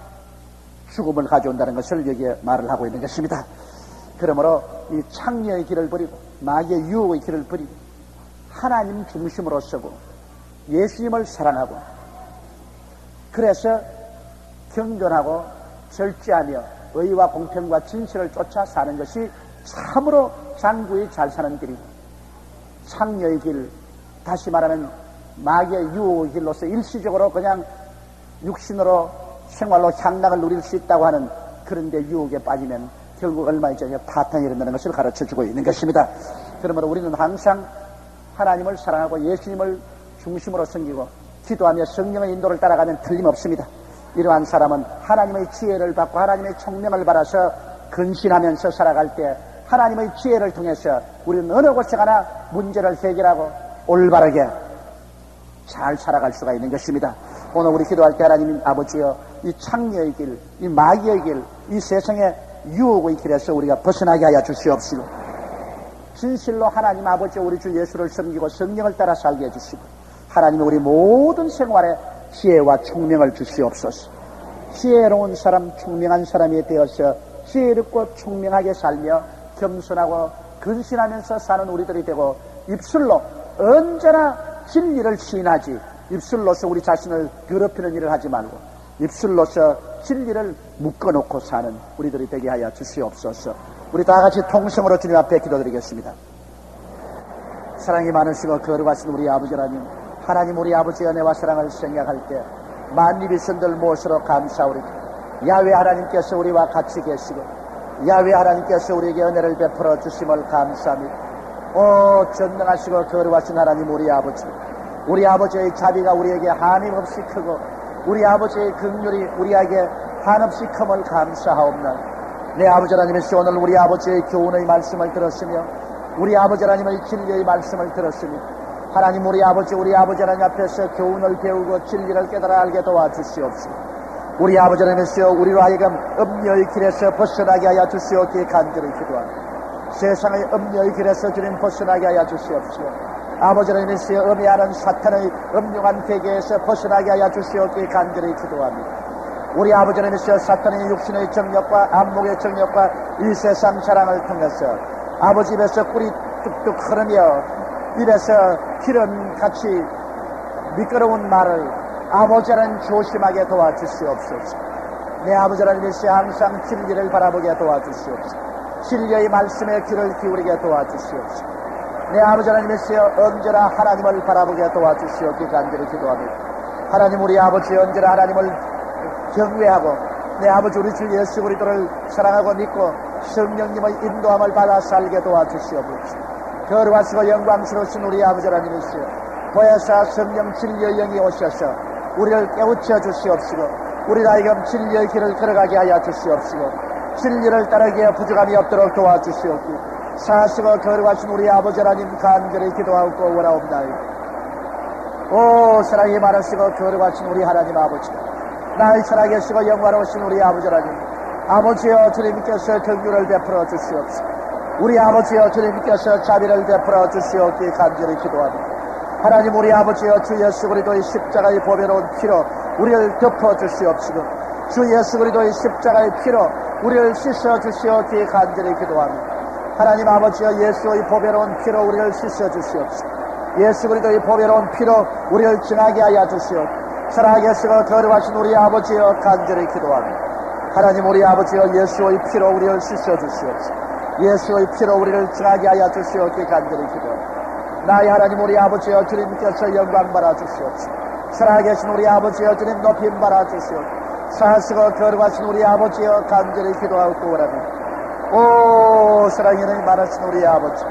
A: 죽음을 가져온다는 것을 여기에 말을 하고 있는 것입니다. 그러므로 이 창녀의 길을 버리고 마귀의 유혹의 길을 버리고 하나님 중심으로 서고 예수님을 사랑하고 그래서 경건하고 절제하며 의와 공평과 진실을 쫓아 사는 것이 참으로 장구히 잘 사는 길이고 창녀의 길, 다시 말하면 마귀의 유혹의 길로서 일시적으로 그냥 육신으로 생활로 향락을 누릴 수 있다고 하는 그런 데 유혹에 빠지면 결국 얼마 전에 파탄이 일어나는 것을 가르쳐주고 있는 것입니다. 그러므로 우리는 항상 하나님을 사랑하고 예수님을 중심으로 섬기고 기도하며 성령의 인도를 따라가면 틀림없습니다. 이러한 사람은 하나님의 지혜를 받고 하나님의 총명을 받아서 근신하면서 살아갈 때 하나님의 지혜를 통해서 우리는 어느 곳에 가나 문제를 해결하고 올바르게 잘 살아갈 수가 있는 것입니다. 오늘 우리 기도할 때 하나님 아버지여 이 창녀의 길, 이 마귀의 길, 이 세상의 유혹의 길에서 우리가 벗어나게 하여 주시옵시고 진실로 하나님 아버지 우리 주 예수를 섬기고 성령을 따라 살게 해주시고 하나님 우리 모든 생활에 지혜와 총명을 주시옵소서. 지혜로운 사람, 총명한 사람이 되어서 지혜롭고 총명하게 살며 겸손하고 근신하면서 사는 우리들이 되고 입술로 언제나 진리를 시인하지 입술로서 우리 자신을 더럽히는 일을 하지 말고 입술로서 진리를 묶어놓고 사는 우리들이 되게 하여 주시옵소서. 우리 다 같이 통성으로 주님 앞에 기도드리겠습니다. 사랑이 많으시고 거룩하신 우리 아버지 하나님 우리 아버지의 은혜와 사랑을 생각할 때 만립의 선들 무엇으로 감사오리까. 야훼 하나님께서 우리와 같이 계시고 야훼 하나님께서 우리에게 은혜를 베풀어 주심을 감사합니다. 오 전능하시고 거룩하신 하나님 우리 아버지의 자비가 우리에게 한임없이 크고 우리 아버지의 긍휼이 우리에게 한없이 큼을 감사하옵나이다. 내 아버지 하나님께서 오늘 우리 아버지의 교훈의 말씀을 들었으며 우리 아버지 하나님의 진리의 말씀을 들었으며 하나님 우리 아버지 하나님 앞에서 교훈을 배우고 진리를 깨달아 알게 도와주시옵시고 우리 아버지 하나님께서 우리로 하여금 음녀의 길에서 벗어나게 하여 주시옵기에 간절히 기도합니다. 세상의 음녀의 길에서 주님 벗어나게 하여 주시옵시고 아버지 하나님께서 음해하는 사탄의 음흉한 세계에서 벗어나게 하여 주시옵기에 간절히 기도합니다. 우리 아버지 하나님께서 사탄의 육신의 정욕과 안목의 정욕과 이 세상 사랑을 통해서 아버지 입에서 꿀이 뚝뚝 흐르며 입에서 기름같이 미끄러운 말을 아버지는 조심하게 도와주시옵소서. 내 아버지 하나님께서 항상 진리를 바라보게 도와주시옵소서. 진리의 말씀에 귀를 기울이게 도와주시옵소서. 내 아버지 하나님께서 언제나 하나님을 바라보게 도와주시옵기에 간절히 기도합니다. 하나님 우리 아버지 언제나 하나님을 경외하고 내 아버지 우리 주 예수 그리스도를 사랑하고 믿고 성령님의 인도함을 받아 살게 도와주시옵소서. 거룩하시고 영광스러우신 우리 아버지 하나님이시여 보혜사 성령 진리의 영이 오셔서 우리를 깨우쳐 주시옵시고 우리 하여금 진리의 길을 걸어가게 하여 주시옵시고 진리를 따르기에 부족함이 없도록 도와주시옵기 사시고 거룩하신 우리 아버지 하나님 간절히 기도하고 원하옵나이다. 오 사랑이 많으시고 거룩하신 우리 하나님 아버지 나의 살아계시고 영화로우신 우리 아버지 하나님 아버지여 주님께서 긍휼을 베풀어 주시옵시고 우리 아버지여 주님께서 자비를 베풀어 주시옵기에 간절히 기도합니다. 하나님 우리 아버지여 주 예수 그리스도의 십자가의 보배로운 피로 우리를 덮어 주시옵시고 주 예수 그리스도의 십자가의 피로 우리를 씻어 주시옵기에 간절히 기도합니다. 하나님 아버지여 예수의 보배로운 피로 우리를 씻어 주시옵시고 예수 그리스도의 보배로운 피로 우리를 증하게 하여 주시옵시고 살아계시고 거룩하신 우리 아버지여 간절히 기도합니다. 하나님 우리 아버지여 예수의 피로 우리를 씻어 주시옵시고 예수의 피로 우리를 증하게 하여 주시옵기에 간절히 기도합니다. 나의 하나님 우리 아버지여 주님께서 영광 받아 주시옵시고 살아계신 우리 아버지여 주님 높임 받아 주시옵시고 사시고 거룩하신 우리 아버지여 간절히 기도하고 원합니다. 오 사랑하는 많으신 우리 아버지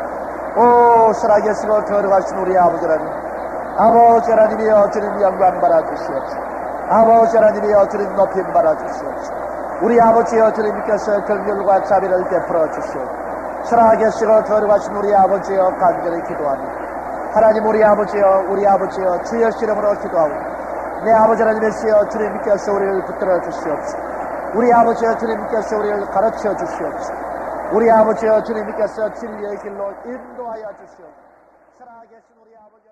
A: 오 살아계시고 거룩하신 우리 아버지 하나님 아버지 하나님이여 주님 영광 받아 주시옵시고 아버지 하나님이여 주님 높임 받아 주시옵시고 우리 아버지여 주님께서 긍휼과 자비를 베풀어 주시옵시고 살아계시고 거룩하신 우리 아버지여 간절히 기도합니다. 하나님 우리 아버지여 주의 이름으로 기도하고 내 아버지 하나님이시여 주님께서 우리를 붙들어 주시옵시고 우리 아버지여 주님께서 우리를 가르쳐 주시옵시고 우리 아버지여 주님께서 진리의 길로 인도하여 주시옵소서. 살아계신 우리 아버지